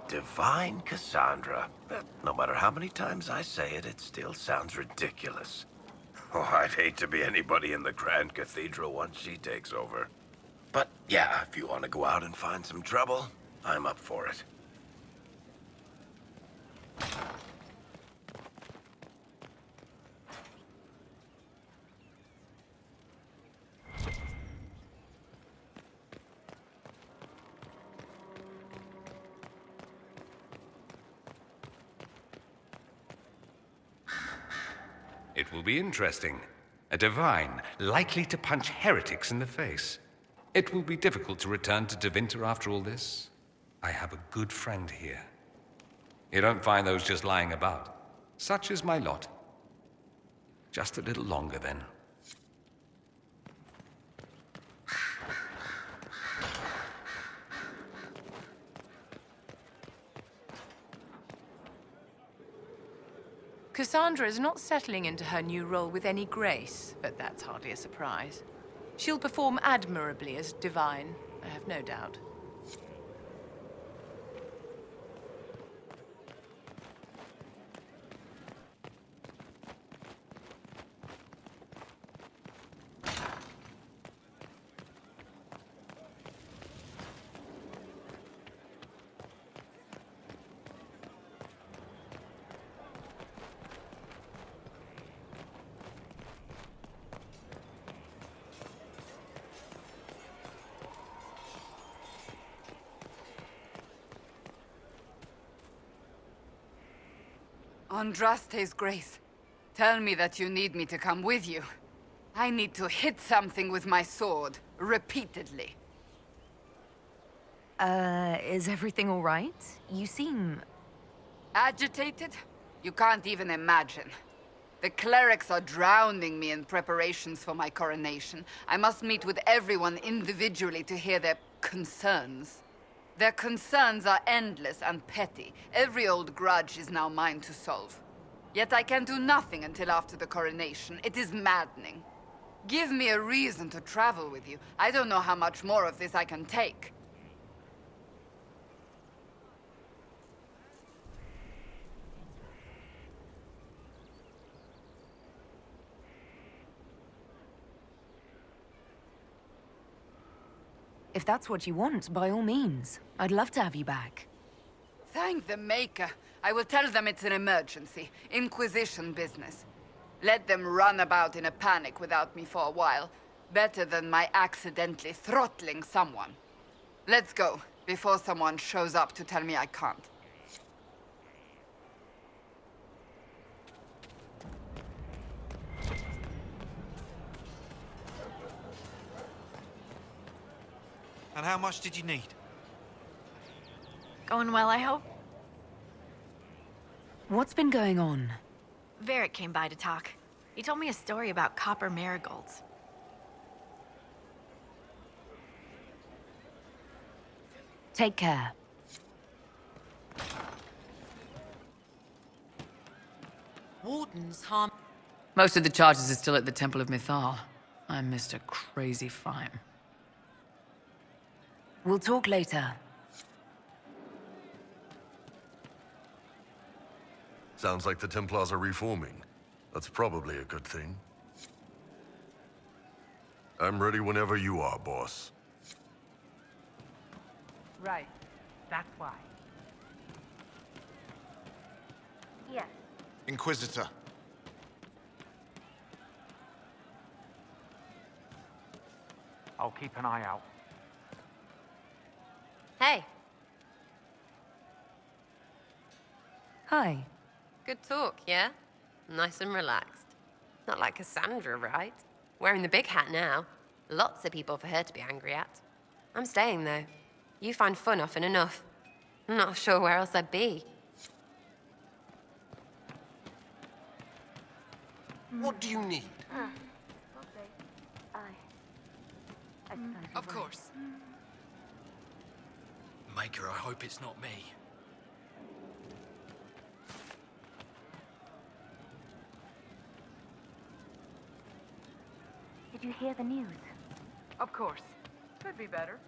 Divine Cassandra. No matter how many times I say it, it still sounds ridiculous. Oh, I'd hate to be anybody in the Grand Cathedral once she takes over. But yeah, if you want to go out and find some trouble, I'm up for it. It will be interesting. A divine, likely to punch heretics in the face. It will be difficult to return to Tevinter after all this. I have a good friend here. You don't find those just lying about. Such is my lot. Just a little longer, then. Cassandra is not settling into her new role with any grace, but that's hardly a surprise. She'll perform admirably as divine, I have no doubt. Andraste's grace, tell me that you need me to come with you. I need to hit something with my sword, repeatedly. Is everything all right? You seem... Agitated? You can't even imagine. The clerics are drowning me in preparations for my coronation. I must meet with everyone individually to hear their concerns. Their concerns are endless and petty. Every old grudge is now mine to solve. Yet I can do nothing until after the coronation. It is maddening. Give me a reason to travel with you. I don't know how much more of this I can take. If that's what you want, by all means. I'd love to have you back. Thank the Maker. I will tell them it's an emergency. Inquisition business. Let them run about in a panic without me for a while. Better than my accidentally throttling someone. Let's go, before someone shows up to tell me I can't. And how much did you need? Going well, I hope? What's been going on? Varric came by to talk. He told me a story about copper marigolds. Take care. Wardens harm... Most of the charges are still at the Temple of Mythal. I'm Mr. Crazy Fine. We'll talk later. Sounds like the Templars are reforming. That's probably a good thing. I'm ready whenever you are, boss. Right. That's why. Yes. Inquisitor. I'll keep an eye out. Hey. Hi. Good talk, yeah? Nice and relaxed. Not like Cassandra, right? Wearing the big hat now. Lots of people for her to be angry at. I'm staying, though. You find fun often enough. I'm not sure where else I'd be. What do you need? Of course. Maker, I hope it's not me. Did you hear the news? Of course. Could be better.